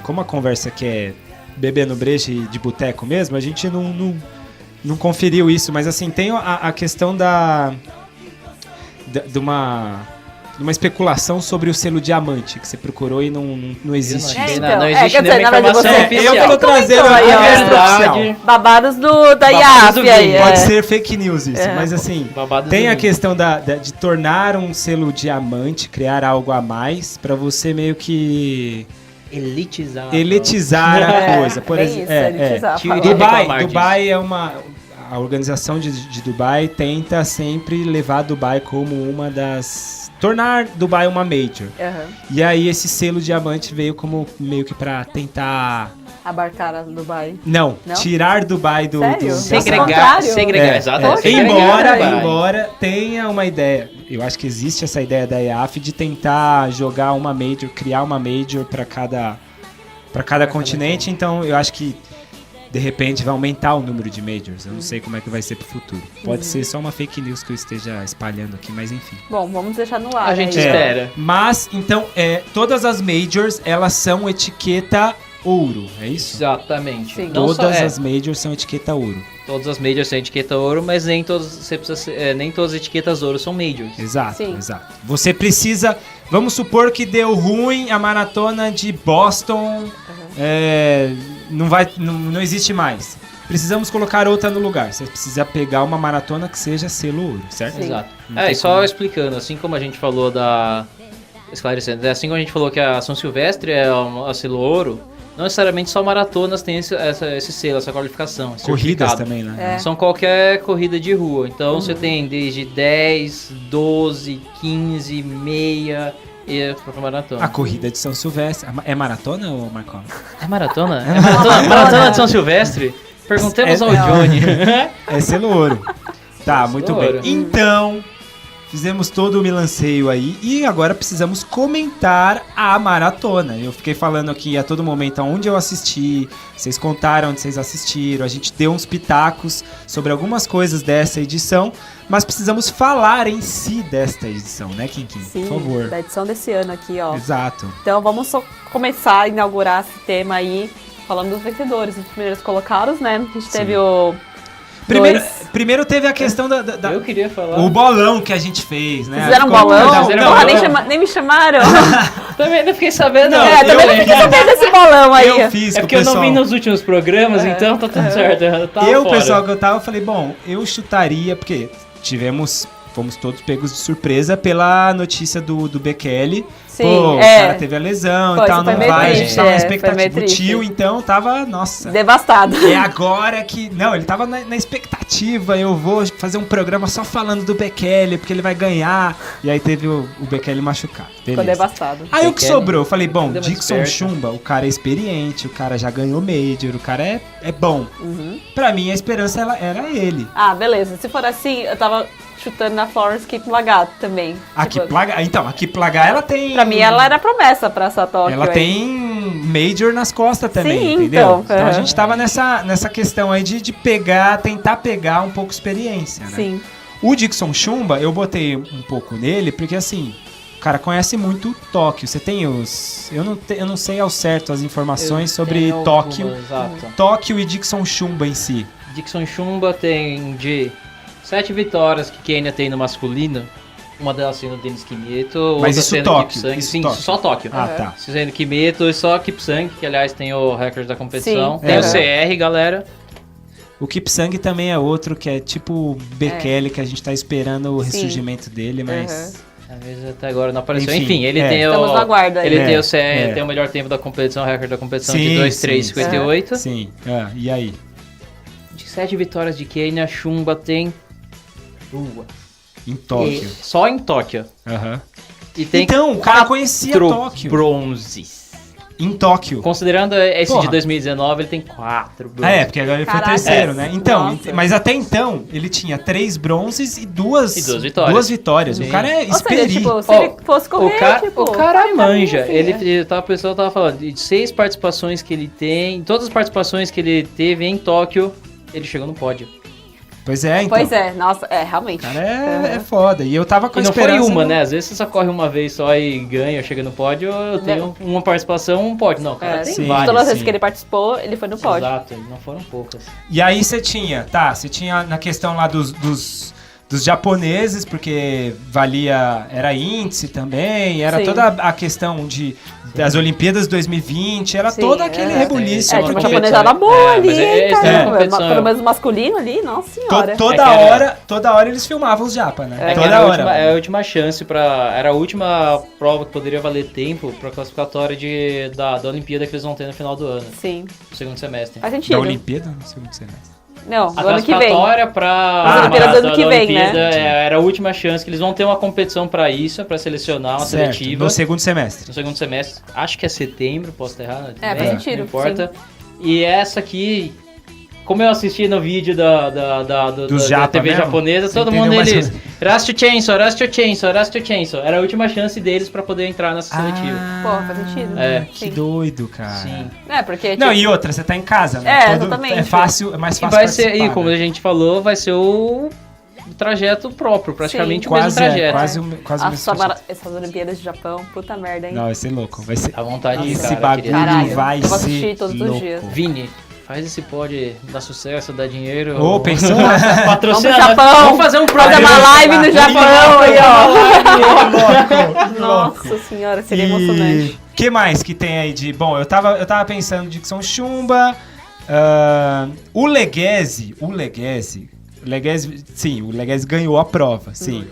como a conversa aqui é beber no breja e de boteco mesmo, a gente não conferiu isso, mas assim, tem a questão de uma numa especulação sobre o selo diamante, que você procurou e não existe. Não existe quer dizer, nenhuma na verdade, informação você- oficial. Eu vou trazer comentou a aí, ó. verdade. Babados da Babados IAF do aí. Bingo. Pode ser fake news isso, mas assim, Babado tem do a mundo. questão de tornar um selo diamante, criar algo a mais, pra você meio que elitizar a coisa. Por bem exemplo, isso, elitizar, Tira- falar. reclamar Dubai é uma... A organização de Dubai tenta sempre levar Dubai como uma das... Tornar Dubai uma major. Aham. E aí esse selo diamante veio como meio que pra tentar... Abarcar a Dubai. Não, Não? tirar Dubai do... Sério? dessa- Segregar, Contrário. exatamente. Segregar Dubai. Embora tenha uma ideia, eu acho que existe essa ideia da IAF de tentar jogar uma major, criar uma major para cada continente, então eu acho que de repente vai aumentar o número de majors. Eu não sei como é que vai ser pro futuro. Pode ser só uma fake news que eu esteja espalhando aqui, mas enfim. Bom, vamos deixar no ar. A gente aí. espera. Mas, então, todas as majors, elas são etiqueta ouro, é isso? Exatamente. Sim. Não só- Todas as majors são etiqueta ouro. Todas as majors têm etiqueta ouro, mas nem todas as etiquetas ouro são majors. Exato, Sim. exato. Você precisa... Vamos supor que deu ruim a maratona de Boston, não existe mais. Precisamos colocar outra no lugar. Você precisa pegar uma maratona que seja selo ouro, certo? Sim. Exato. Não tem E só como. explicando, assim como a gente falou esclarecendo, assim como a gente falou que a São Silvestre é a selo ouro, não necessariamente só maratonas têm esse selo, essa qualificação. esse Corridas certificado. também, né? É. São qualquer corrida de rua. Então você tem desde 10, 12, 15, meia e pra maratona. A corrida de São Silvestre. É maratona ou Marcão? É maratona? É maratona? Maratona de São Silvestre? Perguntemos ao Johnny. É selo ouro. Tá, Selo muito ouro. bem. Então, fizemos todo o milanceio aí e agora precisamos comentar a maratona. Eu fiquei falando aqui a todo momento onde eu assisti, vocês contaram onde vocês assistiram, a gente deu uns pitacos sobre algumas coisas dessa edição, mas precisamos falar em si desta edição, né, Kinkin? Sim, Por favor. da edição desse ano aqui, ó. Exato. Então vamos só começar a inaugurar esse tema aí, falando dos vencedores, dos primeiros colocados, né? A gente teve o... Primeiro teve a questão da Eu queria falar. o bolão que a gente fez, né? Fizeram um Ficou- bolão? Não, Fizeram Porra, bolão. nem me chamaram. Também não fiquei sabendo. Não, É, também não fiquei sabendo desse bolão aí. Eu fiz É com o porque eu não pessoal. vi nos últimos programas, então tá tudo certo. Eu, o pessoal que eu tava, eu falei, bom, eu chutaria, porque fomos todos pegos de surpresa pela notícia do Bekele. Sim, Pô, o é. cara teve a lesão Pô, e tal, isso foi não meio vai. A gente triste, tava na foi meio expectativa. O triste. tio, então, tava, nossa. Devastado. É agora que... Não, ele tava na expectativa, eu vou fazer um programa só falando do Bekele, porque ele vai ganhar. E aí teve o Bekele machucado. Ficou Beleza. devastado. Aí o que Bekele sobrou? Eu falei, bom, deu uma Dixon desperta. Chumba, o cara é experiente, o cara já ganhou Major, o cara é bom. Uhum. Pra mim, a esperança era ele. Ah, beleza. Se for assim, eu tava chutando na Florence Kiplagat também. A Tipo, Kiplagat, então, a Kiplagat, ela tem... Pra mim, ela era promessa pra essa Tóquio. Ela aí. tem Major nas costas também, Sim, entendeu? então, a é. gente tava nessa questão aí de tentar pegar um pouco experiência, né? Sim. O Dixon Chumba, eu botei um pouco nele, porque assim, o cara conhece muito Tóquio. Você tem os... Eu não sei ao certo as informações sobre Tóquio. Exato. Tóquio e Dixon Chumba em si. Dixon Chumba tem de 7 vitórias que Kenya tem no masculino. Uma delas sendo o Denis Kimeto, outra isso sendo Tóquio, Kipsang. isso Sim, Tóquio. só Tóquio. Ah, tá. Sendo Kimeto e só Kipsang, que aliás tem o recorde da competição. Sim. Tem É. o CR, galera. O Kipsang também é outro que é tipo o Bekele, que a gente tá esperando o Sim. ressurgimento dele, mas... Às vezes até agora não apareceu. Enfim, Enfim, ele é. tem Estamos no aguardo aí. Ele É, tem o CR, é. tem o melhor tempo da competição, o recorde da competição Sim, de sim, 2:3:58. Sim, e aí? De 7 vitórias de Kenya, Chumba tem 2. Em Tóquio. Só em Tóquio. Aham. E tem Então, o cara conhecia 4 Tóquio. bronzes. Em Tóquio. Considerando esse Porra. de 2019, ele tem 4 bronzes. Ah, é, porque agora ele foi Caraca. terceiro, É. né? Então, Nossa. mas até então, ele tinha 3 bronzes e duas vitórias. Duas vitórias. Sim. O cara é Ou seja, experi. tipo, se Ó, ele fosse correr, tipo... o cara vai pra manja. mim, Ele, assim, a pessoa tava falando, de 6 participações que ele tem, todas as participações que ele teve em Tóquio, ele chegou no pódio. Pois é, então. Pois é, nossa, realmente. O cara é foda. E eu tava com E a não foi esperança... uma, do- né? Às vezes você só corre uma vez só e ganha, chega no pódio, eu tenho uma participação, um pódio. Não, o cara tem sim. várias. Todas as vezes sim. que ele participou, ele foi no pódio. Exato, não foram poucas. E aí você tinha na questão lá dos dos japoneses, porque era índice também, era toda a questão das Olimpíadas 2020, era todo aquele rebuliço. Tinha uma porque japonesada boa ali, pelo menos masculino ali, nossa senhora. Toda hora eles filmavam os japa, né? Toda hora. É a última chance era a última prova que poderia valer tempo pra classificatória da Olimpíada que eles vão ter no final do ano. Sim. No segundo semestre. Faz sentido. Da Olimpíada no segundo semestre. Não, a do ano que vem. classificatória pra Olimpíadas do ano que vem, né? Era a última chance que eles vão ter uma competição pra isso, pra selecionar uma seletiva. No segundo semestre. No segundo semestre. Acho que é setembro, posso estar errado. Faz sentido. Não importa. Sim. E essa aqui, como eu assisti no vídeo da TV japonesa, todo mundo eles... Rastro Chainsaw. Era a última chance deles pra poder entrar nessa seletiva. Pô, faz sentido. Que doido, cara. Sim. Porque... Não, e outra, você tá em casa, né? Exatamente. É fácil, é mais fácil vai ser, e participar, como né? a gente falou, vai ser o trajeto próprio, praticamente o mesmo trajeto. Quase o mesmo trajeto. Essas Olimpíadas de Japão, puta merda, hein? Não, vai ser louco. Vai ser... A vontade Esse cara, bagulho vai eu vou ser assistir todos louco. os dias. Vini, faz esse pod dar sucesso, dar dinheiro. Pensou? Patrocinar. Vamos pro Japão. Vamos fazer um Fazer uma live no Japão aí, ó. Louco. Nossa senhora, seria emocionante. O que mais que tem aí de... Bom, eu tava pensando de Dicção Chumba, o Leghese, sim, o Leghese ganhou a prova, sim.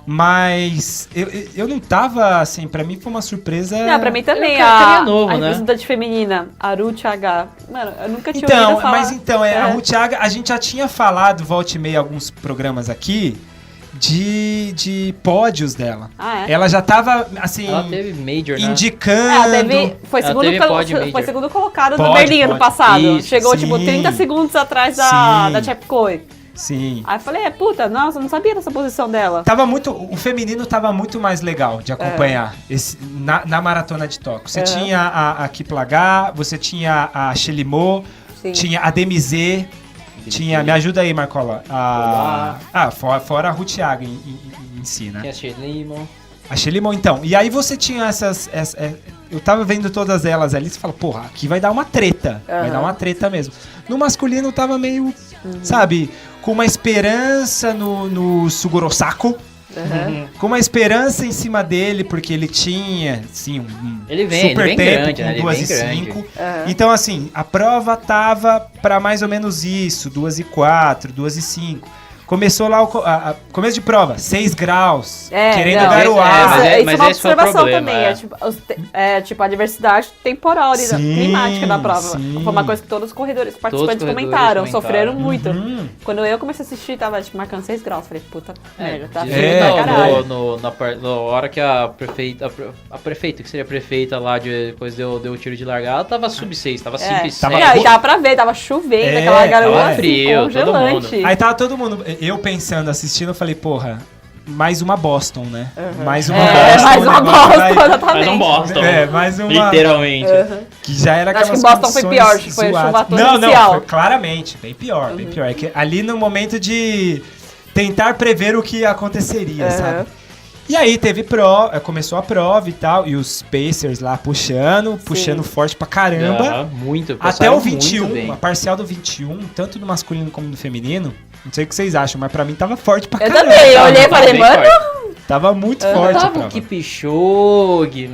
Mas eu não tava, assim, pra mim foi uma surpresa... Não, pra mim também, a novo, né? representante feminina, a Ruth H. Mano, eu nunca tinha ouvido falar. A Ruth H, a gente já tinha falado, volta e meia, alguns programas aqui, de pódios dela. Ela já tava, assim... Ela teve Major, né? Indicando... Foi segundo colocado no Pod, Berlim ano passado. Isso, chegou, sim. 30 segundos atrás da Chepkoe. Sim. Aí eu falei, nossa, eu não sabia dessa posição dela. O feminino tava muito mais legal de acompanhar na maratona de Tóquio. Você tinha a Kiplagat, você tinha a Shelimo, tinha a Demizé, tinha... Me ajuda aí, Marcola. Fora a Ruth Aga em si, né? Tinha A Shelimo, então. E aí você tinha eu tava vendo todas elas ali, você fala, porra, aqui vai dar uma treta. Vai dar uma treta mesmo. No masculino tava meio, sabe, com uma esperança no Suguro-saco. Com uma esperança em cima dele, porque ele tinha, assim, super tempo, grande, com né? 2:05. Então, assim, a prova tava pra mais ou menos isso, 2:04, 2:05. Começou lá começo de prova, 6 graus, querendo garoar. Isso é uma observação também. A diversidade temporal ali, climática da prova. Sim. Foi uma coisa que todos os participantes comentaram, sofreram muito. Quando eu comecei a assistir, tava marcando 6 graus. Falei, puta merda, tá frio pra caralho. Na hora que a prefeita, que seria a prefeita lá, depois deu o tiro de largada, tava sub 6, tava 5 e 6. E dava pra ver, tava chovendo, aquela garoa tava frio, congelante. Aí tava todo mundo... Eu pensando, assistindo, eu falei, porra, mais uma Boston, né? Mais uma Boston. Mais uma Boston, exatamente. Mais um Boston. Mais uma... Literalmente. Que já era aquelas acho que Boston foi pior, acho que foi chuva torrencial. Não, foi claramente, bem pior, bem pior. É que ali no momento de tentar prever o que aconteceria, sabe? E aí começou a prova e tal, e os Pacers lá puxando forte pra caramba. Muito, até o 21, a parcial do 21, tanto no masculino como no feminino. Não sei o que vocês acham, mas pra mim tava forte pra caramba. Eu também, eu olhei e falei, mano... Tava muito forte a prova. Tava um Kipchoge.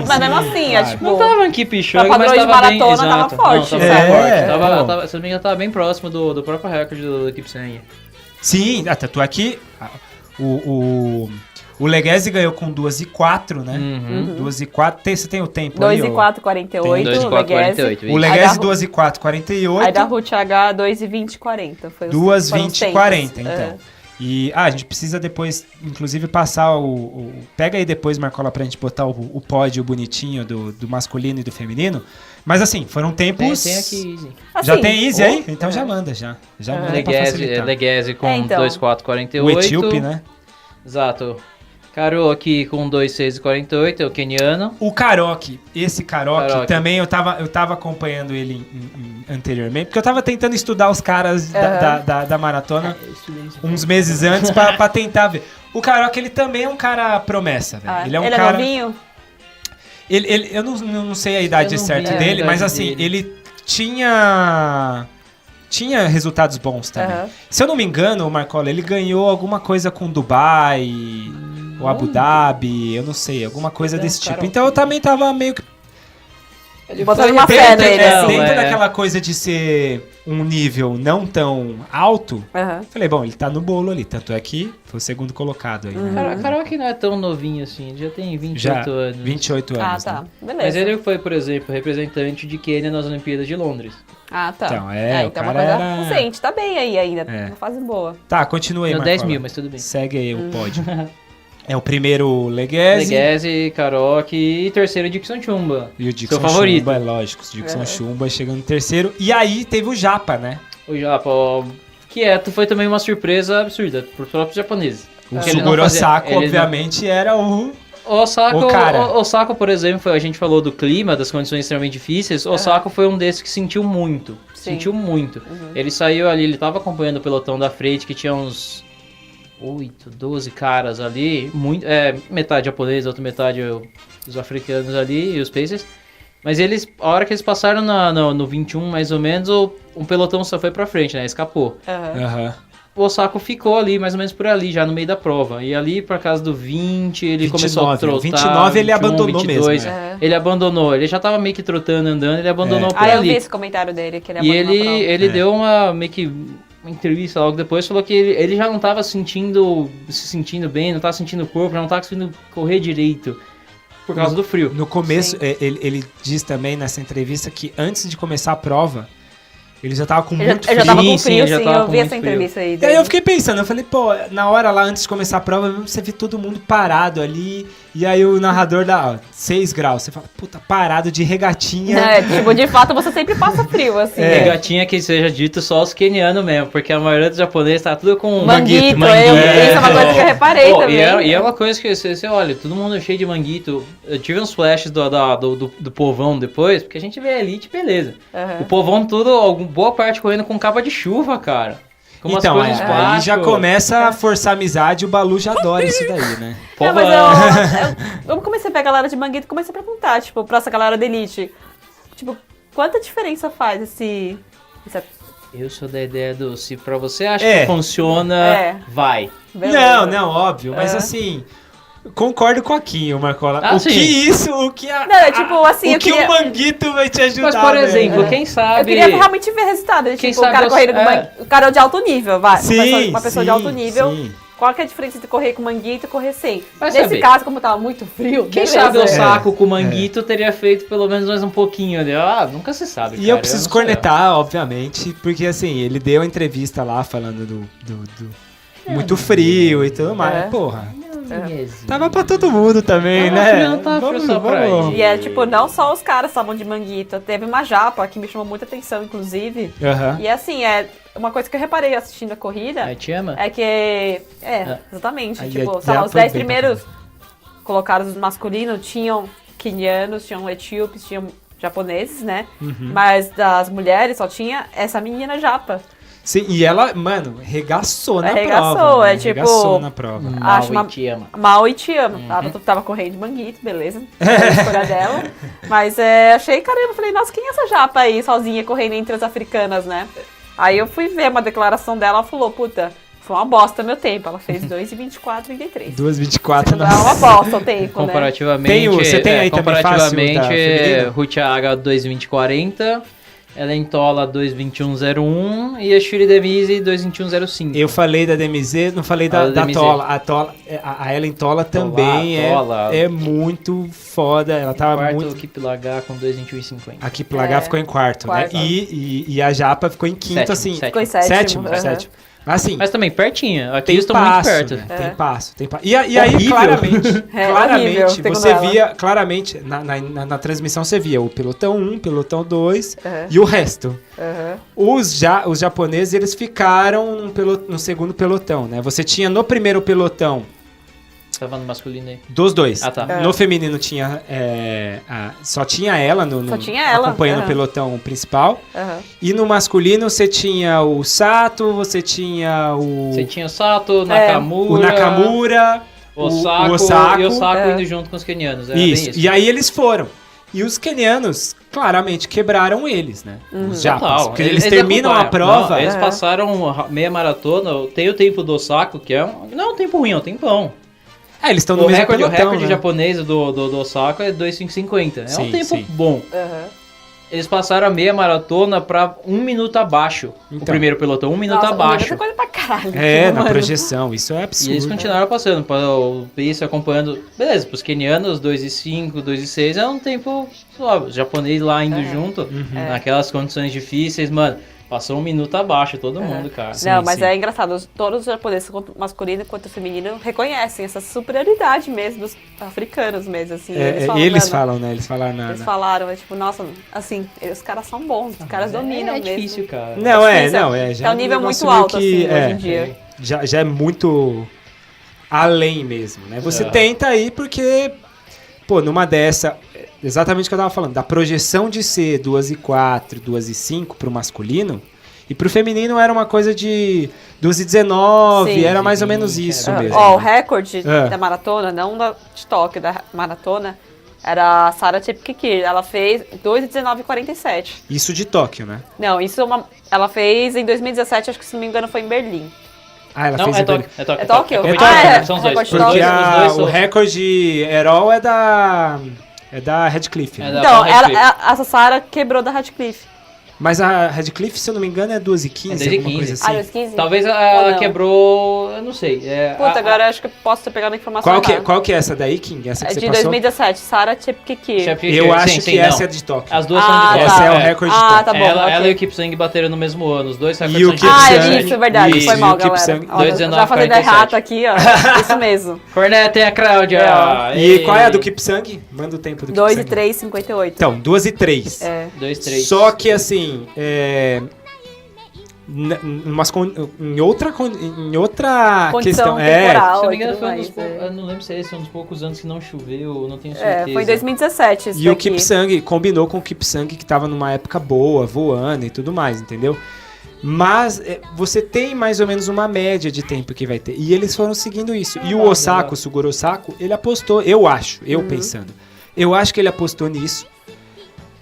Mas mesmo assim, claro. tipo... Não tava um Kipchoge, mas tava maratona, bem... tava forte. Não, tava forte. Se não me engano, tava bem próximo do próprio recorde do Kipsang. Sim, tanto é que o Leghese ganhou com 2:04, né? 2:04. Você tem o tempo 2:04, 48. 2:04, o Leghese 2:04, 48. Aí da Ruth H, 2:20, 40. 2:20, 40, então. E a gente precisa depois, inclusive, passar pega aí depois, Marcola, pra gente botar o pódio bonitinho do masculino e do feminino. Mas assim, foram tempos... Tem aqui Easy. Já tem Easy aí? Então já manda, já. Já manda pra facilitar. Leghese com 2:4,48. O etíope, né? Exato. Caro aqui com 2:6,48, é o keniano. O Karoki, também eu tava acompanhando ele anteriormente, porque eu tava tentando estudar os caras da maratona uns meses antes pra tentar ver. O Karoki, ele também é um cara promessa, velho. Ele é um cara... novinho? Eu não sei a idade certa dele, mas assim, ele tinha tinha resultados bons também. Aham. Se eu não me engano, o Marcola, ele ganhou alguma coisa com Dubai, ou Abu Dhabi, eu não sei, alguma coisa desse tipo. Então eu também tava meio que Botando uma fé nele, assim. dentro daquela coisa de ser um nível não tão alto, Aham. falei, bom, ele tá no bolo ali, tanto é que foi o segundo colocado aí, né? Cara, Karok não é tão novinho assim, ele já tem 28 Já, anos. 28 Ah, anos, tá. né? Beleza. Mas ele foi, por exemplo, representante de Quênia nas Olimpíadas de Londres. Ah, tá. Então, o então uma cara coisa era... recente, tá bem aí ainda, É. uma fase boa. Tá, continua aí, Não, Marcola. 10 mil, mas tudo bem. Segue aí o pódio. É o primeiro Leguese Leguese, Karok e terceiro Dixon Chumba. e o Dixon Seu favorito. Chumba, é lógico. O Dixon Chumba chegando em terceiro. E aí teve o Japa, né? O Japa, ó, quieto, foi também uma surpresa absurda pros próprios japoneses. O Porque ele não Suguro fazia- Osako, ele não- obviamente, era o... Osako, O cara. Osako, por exemplo, a gente falou do clima, das condições extremamente difíceis. Osako foi um desses que sentiu muito. Sim. Sentiu muito. Ele saiu ali, ele tava acompanhando o pelotão da frente, que tinha uns 8, 12 caras ali. Metade japonês, outra metade os africanos ali e os Pacers. Mas eles, a hora que eles passaram no 21, mais ou menos, um pelotão só foi pra frente, né? Escapou. Aham. Aham. O Osako ficou ali, mais ou menos por ali, já no meio da prova. E ali, por causa do 20, ele 29, começou a trotar. 29 ele abandonou mesmo, né? É. Ele abandonou. Ele já tava meio que trotando, andando, ele abandonou por Ah, eu vi ali. esse comentário dele, que ele E abandonou a prova. ele deu meio que uma entrevista logo depois, falou que ele já não tava se sentindo bem, não tava sentindo o corpo, já não tava conseguindo correr direito. Por causa do frio. No começo, Sim. ele diz também nessa entrevista que antes de começar a prova, ele já tava com Eu muito já frio. tava com Sim, frio, sim, já sim, tava eu com vi muito essa frio. entrevista aí E aí dele. eu fiquei pensando, eu falei, pô, na hora lá, antes de começar a prova, você vê todo mundo parado ali, e aí o narrador dá 6 graus, você fala, puta, parado de regatinha. É, tipo, de fato você sempre passa frio, assim. É. Regatinha que seja dito só os quenianos mesmo, porque a maioria dos japoneses tá tudo com Manguito, manguito. isso é uma coisa que eu reparei Pô, também. e é uma coisa que você olha, todo mundo cheio de manguito. Eu tive uns flashes do povão depois, porque a gente vê a elite, beleza. Aham. O povão boa parte correndo com capa de chuva, cara. Com umas Então, coisas de aí plástico. já começa a forçar amizade, o Balu já adora isso daí, né? Não, Povão. mas eu comecei a ver a galera de Manguito e comecei a perguntar, tipo, pra essa galera da elite, tipo, quanta diferença faz esse Eu sou da ideia do se pra você acha É. que funciona, É. vai. beleza? Não, óbvio, mas É. assim, concordo com a Kim, Marcola. Ah, o sim. que isso, o que a... Não, é tipo, assim, o eu que queria... o manguito vai te ajudar, Mas, por né? exemplo, quem sabe... Eu queria realmente ver resultado. Quem Tipo, o sabe cara eu- correndo com é. o cara de alto nível, vai. Sim, uma pessoa de sim, alto nível. sim. Qual que é a diferença entre correr com manguito e correr sem? Vai Nesse saber. caso, como tava muito frio, Quem beleza. sabe o saco com o manguito teria feito pelo menos mais um pouquinho ali. Ah, nunca se sabe, E cara, eu preciso não sei. cornetar, obviamente, porque assim, ele deu a entrevista lá falando do muito frio e tudo mais. É. Porra, Yes. tava pra todo mundo também, Tava né? frio, não tava frio só pra ele. E é tipo, não só os caras estavam de manguito. Teve uma japa que me chamou muita atenção, inclusive. Aham. E assim, é uma coisa que eu reparei assistindo a corrida. Aí te ama? É que. Exatamente. Aí tipo, a sei lá, japa os foi 10 bem pra primeiros colocados masculinos tinham quenianos, tinham etíopes, tinham japoneses, né? Uhum. Mas das mulheres só tinha essa menina japa. Sim, e ela, mano, regaçou na Arregaçou, prova. Né? é tipo- Regaçou na prova. Acho uma- Mal e te ama. Mal e te amo. Ela tava correndo de manguito, beleza. Foi a escolha dela. Mas achei, caramba, falei, nossa, quem é essa japa aí sozinha correndo entre as africanas, né? Aí eu fui ver uma declaração dela, ela falou, puta, foi uma bosta meu tempo. Ela fez 2:24:33. 2:24 É uma bosta o tempo, né? Comparativamente, Tem você tem aí também comparativamente, fácil da feminina? Ruth Aga 2:20:40, Ellen Tola 2:21:01 e a Shuri Demise 2:21:05. Eu falei da DMZ, não falei da DMZ. Tola. A Ellen Tola também Tola. é muito foda. Ela tava Quarto, muito... Kip Lagar com 2:21:50. A Kip Lagar ficou em quarto, quarto. né? E a Japa ficou em quinto, Sétimo, assim. sétimo. Ficou em sétimo. aham. Sétimo. Mas assim, Mas também pertinho, aqui tem eu estou passo, muito perto. né? É. Tem passo. E aí, Horrível. claramente, É, horrível, claramente segundo você ela. via, claramente, na transmissão você via o pelotão 1, pelotão 2 Aham. e o resto. Aham. Os japoneses, eles ficaram no segundo pelotão, né? Você tinha no primeiro pelotão Tava no masculino aí. dos dois. Ah, tá. No feminino tinha só tinha ela Só tinha ela, acompanhando o aham. pelotão principal. Aham. E no masculino você tinha o Sato, você tinha o Você tinha o Sato, Nakamura, o Nakamura, Osako, o Osako. e o Osako É. indo junto com os kenianos. Era bem Isso. E aí eles foram. E os quenianos claramente quebraram eles, né? Os japas. Total. Porque eles terminam a prova. Não, eles passaram meia maratona. Tem o tempo do Osaka, que não é um tempo ruim, é um tempão. Eles estão no O mesmo recorde pelotão, né? japonês do Osaka é 2:5:50. É Sim, um tempo sim. bom. Eles passaram a meia maratona pra 1 minuto abaixo. O Então. primeiro pelotão, 1 minuto Nossa, abaixo. coisa pra caralho. Na mano. projeção. Isso é E absurdo. eles continuaram passando, o pace acompanhando. Beleza, pros quenianos, 2:05, 2:06 é um tempo suave. Os japoneses lá indo junto, naquelas condições difíceis, mano. Passou 1 minuto abaixo, todo mundo, cara. Não, mas sim. é engraçado, todos os japoneses, tanto masculino quanto feminino, reconhecem essa superioridade mesmo dos africanos mesmo, assim. Eles falam, né? Eles falaram Eles falaram, tipo, nossa, assim, os caras são bons, os caras dominam É mesmo. difícil, cara. Não, É um nível muito alto, assim, hoje em dia. Já é muito além mesmo, né? Você tenta ir porque, pô, numa dessa, exatamente o que eu tava falando, da projeção de ser 2:04, 2:05 pro masculino, e pro feminino era uma coisa de 2:19, Sim. era mais ou menos isso mesmo. Ó, o recorde da maratona, não de Tóquio, da maratona, era a Sarah Chepkikir. Ela fez 2:19:47. Isso de Tóquio, né? Não, isso ela fez em 2017, acho que se não me engano foi em Berlim. Ah, ela Não, fez é em Tóquio. É Tóquio. É Tóquio? É Tóquio. Tóquio. São os dois. Recorde Porque Tóquio. Os dois o recorde Herol é da Radcliffe. Né? É da- Então, Radcliffe. essa Sarah quebrou da Radcliffe. Mas a Radcliffe, se eu não me engano, é 2:15, É 2:15. alguma coisa Ah, assim. 2:15? Talvez Ou ela não? quebrou, eu não sei. Puta, agora eu acho que eu posso ter pegado a informação errada. Qual que é essa daí, King? Essa que É você de passou? 2017, Sarah Chepkikir. Eu acho que essa é de Tóquio. As duas são de Tóquio. Essa é o É. recorde de Ah, Tóquio. tá bom. Ela ok. e o Kipsang bateram no mesmo ano. Os dois E o recordes são de Ah, Kipsang. é isso, verdade. Isso, Foi mal, e o galera. Kipsang- Olha, 2:19, já fazendo 47. errado aqui, ó. Isso mesmo. Corneta e a Cláudia. E qual é a do Kipsang? Manda o tempo do Kipsang. 2:03:58. Então, 2:03. É. 2, 3. Só que assim, em outra Condição questão. temporal. Se eu não me e engano, tudo foi um mais, dos poucos. Eu não lembro se esse é um dos poucos anos que não choveu, não tenho certeza. Foi em 2017 isso E o daqui. Kipsang combinou com o Kipsang que tava numa época boa, voando e tudo mais, entendeu? Mas você tem mais ou menos uma média de tempo que vai ter. E eles foram seguindo isso. E o Osaka, o Sugoro Osako, ele apostou, eu acho, pensando. Eu acho que ele apostou nisso.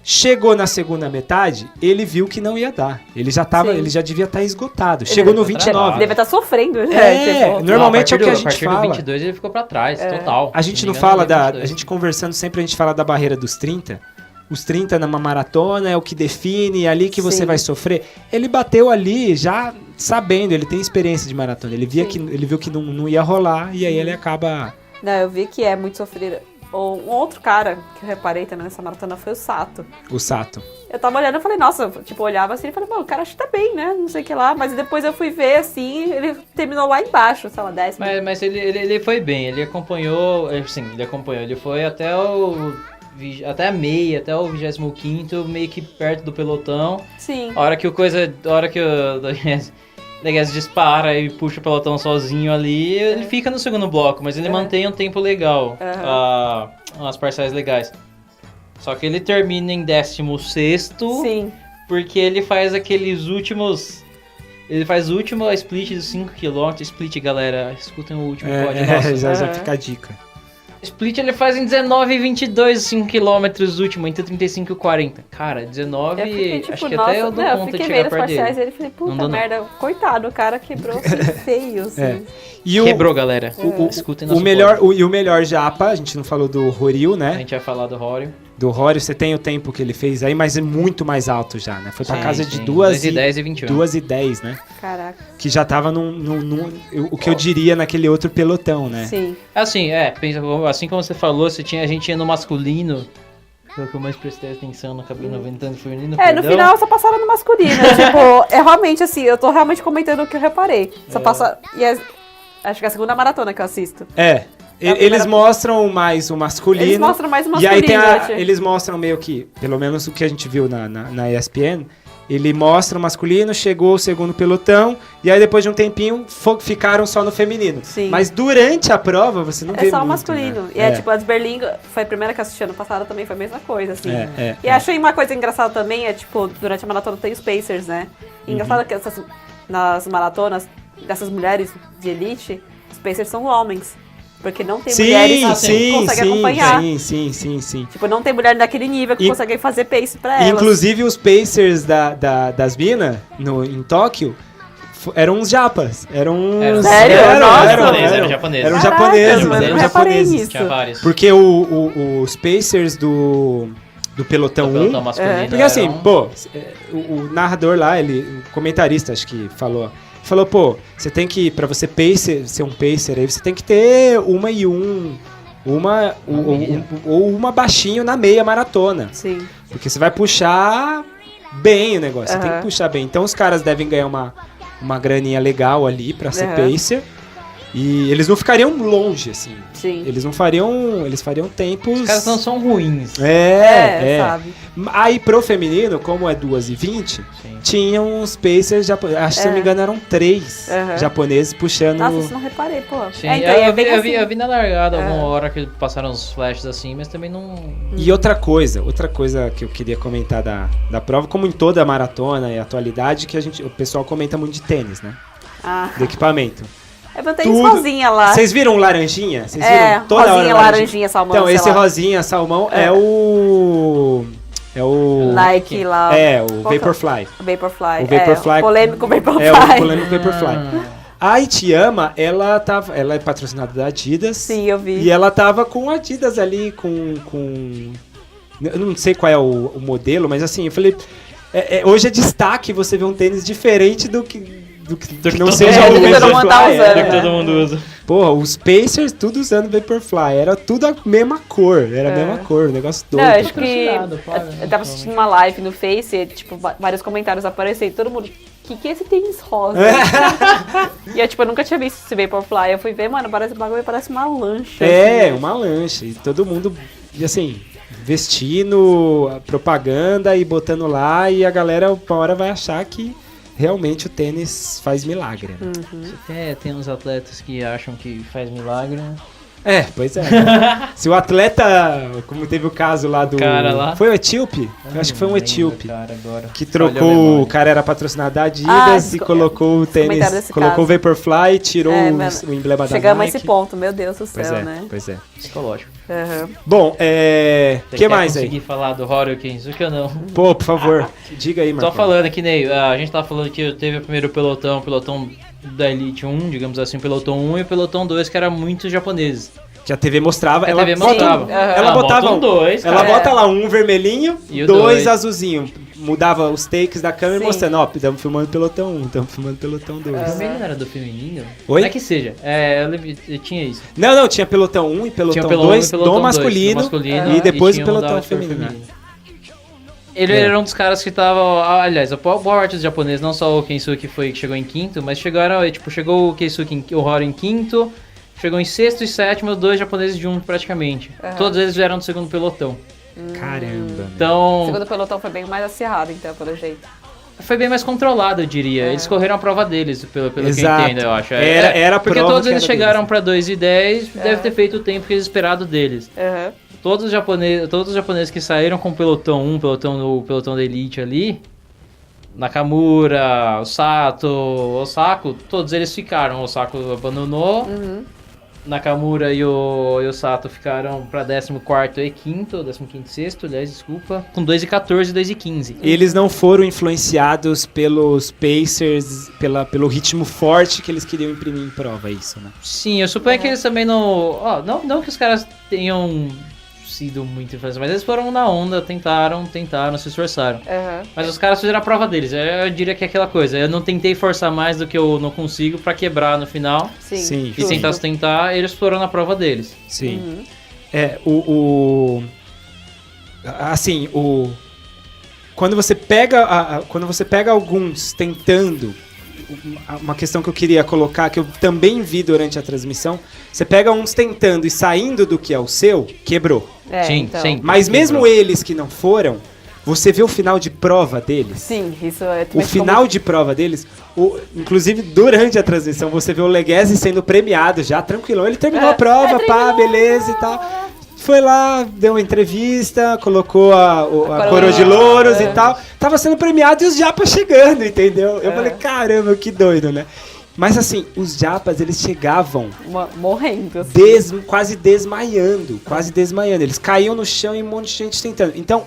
Chegou na segunda metade, ele viu que não ia dar. Ele já devia estar esgotado. Chegou no 29. Deve estar sofrendo, né? É, normalmente é o que a gente A partir fala. do 22 ele ficou pra trás, total. A gente Se não me engano, fala ele é da. 22. A gente conversando sempre, a gente fala da barreira dos 30. Os 30 numa maratona é o que define, é ali que você Sim. vai sofrer. Ele bateu ali já sabendo, ele tem experiência de maratona. Ele viu que não ia rolar e aí ele acaba. Não, eu vi que é muito sofrido. Um outro cara que eu reparei também nessa maratona foi o Sato. O Sato. Eu tava olhando e falei, nossa, tipo, olhava assim e falei, mano, o cara acho que tá bem, né? Não sei o que lá. Mas depois eu fui ver assim, ele terminou lá embaixo, sei lá, 10. Mas ele foi bem, ele acompanhou, ele foi até até a meia, até o 25º, meio que perto do pelotão. Sim. A hora que o Leguez dispara e puxa o pelotão sozinho ali, ele fica no segundo bloco, mas ele mantém um tempo legal, umas parciais legais. Só que ele termina em 16º, Sim. porque ele faz aqueles últimos... Ele faz o último split dos 5km. Split, galera, escutem o último pódio nosso. Já fica a dica. Split ele faz em 19:22 os 5km último, entre 35 e 40. Cara, 19, Eu fiquei, tipo, acho que nossa, até eu dou eu conta de fiquei chegar vendo as perto parciais dele. e ele falei, Não puta dou, não. merda, coitado, o cara quebrou assim, feio, assim. E Quebrou, galera. o Escutem nosso melhor, pódio. o melhor japa, a gente não falou do Roryu, A né? gente vai falar do Rório. Do Roryu, você tem o tempo que ele fez aí, mas é muito mais alto já, né? Foi pra casa de 2:10 e 21. 2:10, né? Caraca. Que já tava o que eu diria naquele outro pelotão, né? Sim. Assim, assim como você falou, a gente ia no masculino. Foi o que eu mais prestei atenção no cabelo no feminino. No perdão. final só passaram no masculino. Tipo, é realmente assim, eu tô realmente comentando o que eu reparei. Só passa. E acho que é a segunda maratona que eu assisto. Eles mostram mais o masculino. Eles mostram mais o E aí masculino. eles mostram meio que, pelo menos o que a gente viu na ESPN, ele mostra o masculino, chegou o segundo pelotão, e aí depois de um tempinho ficaram só no feminino. Sim. Mas durante a prova você não vê É só o muito, masculino. né? E é tipo, as Berlim, foi a primeira que eu assisti ano passado, também foi a mesma coisa, assim. E é. achei uma coisa engraçada também, tipo, durante a maratona tem os Pacers, né? E engraçado que nas maratonas dessas mulheres de elite, os Pacers são homens. Porque não tem mulheres que conseguem acompanhar. Sim. Tipo, não tem mulher daquele nível que consegue fazer pace pra elas. Inclusive, os pacers das minas em Tóquio eram uns japas. Sério? Eram japoneses. Eram Caraca, japoneses. Tinha vários. Porque os pacers do pelotão 1... pelotão masculino. Porque assim, pô, o narrador lá, o comentarista, acho que falou, pô, você tem que, pra você ser um pacer aí, você tem que ter ou uma baixinho na meia maratona. Sim. Porque você vai puxar bem o negócio, você tem que puxar bem. Então os caras devem ganhar uma graninha legal ali pra ser pacer. E eles não ficariam longe, assim. Sim. Eles fariam tempos... Os caras não são ruins. Sabe? Aí pro feminino, como é 2:20, tinha uns pacers japoneses. Acho que, se não me engano, eram 3 japoneses puxando... Nossa, isso não reparei, pô. Sim, Então, eu vi na largada alguma hora que passaram uns flashes assim, mas também não... E outra coisa que eu queria comentar da prova, como em toda a maratona e atualidade, que o pessoal comenta muito de tênis, né? Do equipamento. Eu botei isso rosinha lá. Vocês viram laranjinha? Vocês viram toda rosinha, hora laranjinha, salmão. Então, esse rosinha, salmão é o Nike lá. O Vaporfly. O Vaporfly. O Vaporfly. O polêmico Vaporfly. O polêmico Vaporfly. A Itiyama, ela é patrocinada da Adidas. Sim, eu vi. E ela tava com Adidas ali, com eu não sei qual é o modelo, mas assim, eu falei... hoje é destaque você ver um tênis diferente do que não seja o Vaporfly. Do que todo mundo usa. Porra, os Pacers tudo usando Vaporfly. Era tudo a mesma cor. O negócio doido. Não, acho que eu tava assistindo uma live no Face e, tipo, vários comentários apareceram e todo mundo... Que é esse tênis rosa? E eu, tipo, eu nunca tinha visto esse Vaporfly. Eu fui ver, mano, parece uma lancha. Assim. Uma lancha. E todo mundo, assim, vestindo propaganda e botando lá. E a galera, uma hora, vai achar que realmente o tênis faz milagre. Né? Tem uns atletas que acham que faz milagre. Pois é. Se o atleta, como teve o caso lá do... cara lá. Foi o etíope? Eu acho que foi um etíope. Agora. Que trocou, o cara era patrocinado da Adidas e colocou o tênis, colocou o Vaporfly e tirou o emblema da Nike. Chegamos a esse ponto, meu Deus do céu, né? Pois é. Psicológico. Bom, o que mais aí? Conseguir falar do Horyuken, isso que eu não. Pô, por favor, diga aí, Marcão. Só falando aqui, Ney, a gente tava falando que teve o primeiro pelotão da Elite 1, digamos assim, o pelotão 1 e o pelotão 2, que era muito japoneses. Que a TV mostrava, ela botava dois, ela bota lá um vermelhinho, e dois azulzinho. Mudava os takes da câmera Sim. mostrando, estamos filmando pelotão 1, estamos filmando pelotão 2. O vermelho não era do feminino? Oi? Não é que seja, eu tinha isso. Não, tinha pelotão 1 e pelotão 2 do masculino, e depois o pelotão feminino. Ele era um dos caras que tava... Aliás, a boa parte dos japoneses, não só o Kensuke que chegou em quinto, mas chegou o Kensuke, o Hori em quinto, chegou em sexto e sétimo, os 2 japoneses juntos praticamente. Todos eles vieram do segundo pelotão. Caramba. Então... O segundo pelotão foi bem mais acirrado, então, pelo jeito. Foi bem mais controlado, eu diria. Eles correram a prova deles, pelo que eu entendo, eu acho. Era a porque prova todos eles chegaram deles. pra 2:10, deve ter feito o tempo que eles esperaram deles. Todos os japoneses que saíram com o pelotão 1, pelotão da Elite ali, Nakamura, o Sato, o Osako, todos eles ficaram. O Osako abandonou, Nakamura e o Sato ficaram pra 14º e 5º, 15º e 6º, aliás, desculpa, com 2:14 e 2:15. Eles não foram influenciados pelos Pacers, pelo ritmo forte que eles queriam imprimir em prova, é isso, né? Sim, eu suponho que eles também não que os caras tenham sido muito influenciados, mas eles foram na onda, tentaram, se esforçaram. Mas os caras fizeram a prova deles, eu diria que é aquela coisa, eu não tentei forçar mais do que eu não consigo pra quebrar no final. Sim. E tentar sustentar, eles foram na prova deles. Sim. Quando você pega alguns tentando, uma questão que eu queria colocar, que eu também vi durante a transmissão, você pega uns tentando e saindo do que é o seu, quebrou. Sim. Mas mesmo eles que não foram, você vê o final de prova deles. Sim, isso é... O final de prova deles, inclusive durante a transmissão, você vê o Leguese sendo premiado já, tranquilão. Ele terminou a prova, beleza e tal. Foi lá, deu uma entrevista, colocou a coroa de louros e tal. Tava sendo premiado e os japas chegando, entendeu? Eu falei, caramba, que doido, né? Mas assim, os japas, eles chegavam morrendo. Assim. quase desmaiando. Eles caíam no chão e um monte de gente tentando. Então,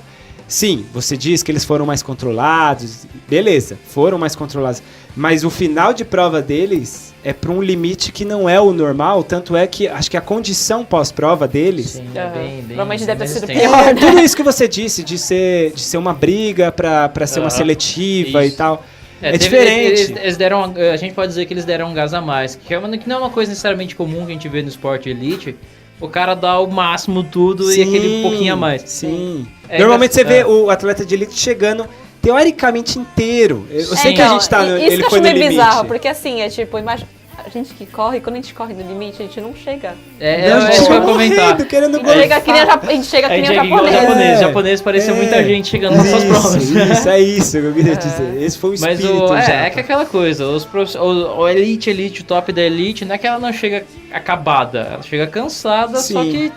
sim, você diz que eles foram mais controlados. Beleza, foram mais controlados. Mas o final de prova deles é para um limite que não é o normal. Tanto é que acho que a condição pós-prova deles... Sim, bem provavelmente deve ter sido resistente. pior, né? Tudo isso que você disse, de ser uma briga para ser uma seletiva isso. e tal... É teve, diferente. Eles deram, a gente pode dizer que eles deram um gás a mais, que não é uma coisa necessariamente comum que a gente vê no esporte elite. O cara dá o máximo tudo e aquele pouquinho a mais. Sim. Normalmente você vê o atleta de elite chegando teoricamente inteiro. Eu sei que a gente tá isso ele que eu foi acho no meio limite. bizarro, porque assim, é tipo, imagina, a gente que corre, quando a gente corre no limite, a gente não chega. É isso que eu ia comentar. Querendo A gente chega que nem japonês. Os japoneses parecia muita gente chegando nas suas provas. Isso, é isso que eu queria dizer. Esse foi o espírito. Mas é que aquela coisa, o elite, o top da elite, não é que ela não chega acabada, ela chega cansada, Sim. só que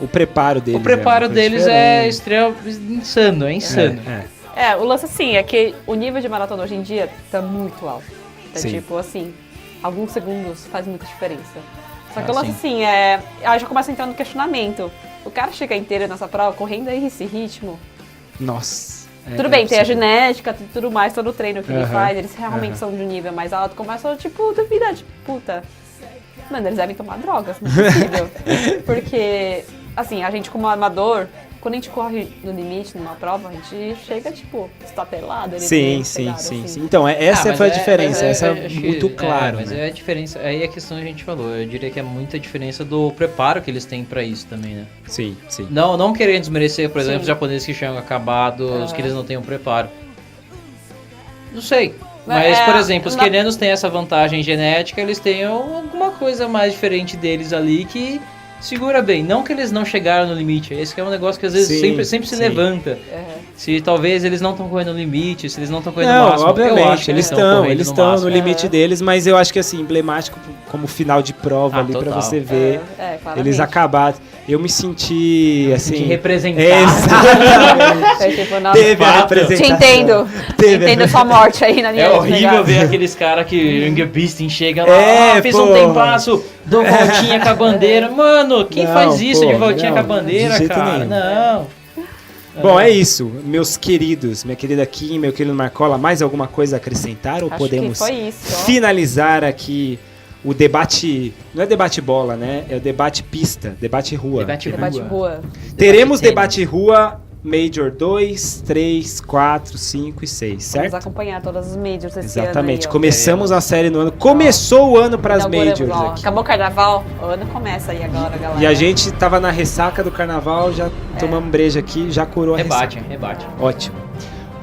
o preparo deles. o preparo deles é insano. O lance assim, é que o nível de maratona hoje em dia tá muito alto. É Sim. tipo assim, alguns segundos faz muita diferença. Só que o lance sim. assim, aí já começa a entrar no questionamento. O cara chega inteiro nessa prova, correndo aí esse ritmo. Nossa. Tudo bem, tem a genética, tudo mais, todo o treino que ele faz, eles realmente Aham. são de um nível mais alto, começam, tipo, duvidar, tipo, puta. Mano, eles devem tomar drogas, não é possível. Porque, assim, a gente como amador, quando a gente corre no limite, numa prova, a gente chega, tipo, estatelado. Sim. Então, essa foi a diferença, essa é muito claro. Mas né? é a diferença, aí a questão que a gente falou, eu diria que é muita diferença do preparo que eles têm pra isso também, né? Sim. Não querendo desmerecer, por exemplo, Sim. os japoneses que chegam acabados, que eles não têm um preparo. Não sei. Mas, por exemplo, os quenianos têm essa vantagem genética, eles têm alguma coisa mais diferente deles ali que segura bem. Não que eles não chegaram no limite, esse que é um negócio que às vezes sempre se levanta. Se talvez eles não estão correndo no limite, se eles não estão correndo no máximo. Obviamente, eu acho que eles estão no limite deles, mas eu acho que assim, emblemático como final de prova ali total. pra você ver eles acabaram. Eu me senti assim. De representar. Exatamente. Tipo, Teve a representação. Te entendo. Entendo sua morte aí na minha É horrível ver aqueles caras que Engebistin chega lá, fez um tempasso, dou voltinha com a bandeira. Mano, quem faz isso de voltinha com a bandeira, cara? Nenhum. Não. Bom, é isso, meus queridos, minha querida Kim, meu querido Marcola, mais alguma coisa a acrescentar ou Acho podemos que foi isso, finalizar aqui o debate, não é debate bola, né? É o debate pista, debate rua. Debate rua. Teremos debate rua Major 2, 3, 4, 5 e 6, certo? Vamos acompanhar todas as majors esse Exatamente, ano. Começamos a série no ano, começou o ano para as majors aqui. Acabou o carnaval, o ano começa aí agora, galera. E a gente tava na ressaca do carnaval, já tomamos breja aqui, já curou a ressaca. Rebate. Ótimo.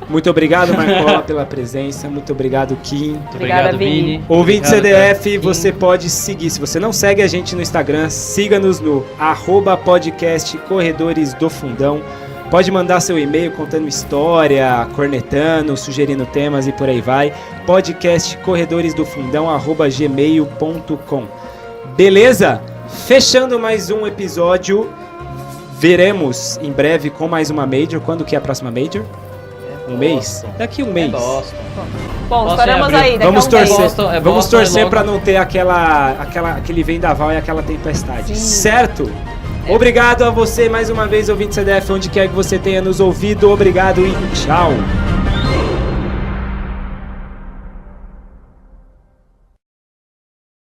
Muito obrigado, Marcola, pela presença. Muito obrigado, Kim. Obrigado, Vini. Ouvinte Obrigado, CDF, você pode seguir. Se você não segue a gente no Instagram, siga-nos no @podcast Corredores do Fundão. Pode mandar seu e-mail contando história, cornetando, sugerindo temas e por aí vai. Podcast Corredores do Fundão @gmail.com. Beleza? Fechando mais um episódio. Veremos em breve com mais uma Major. Quando que é a próxima Major? Um mês? Daqui um mês. Bom, esperamos aí. Vamos torcer, vamos torcer logo. para não ter aquele vendaval e aquela tempestade. Certo? Obrigado a você mais uma vez, ouvinte CDF, onde quer que você tenha nos ouvido. Obrigado e tchau.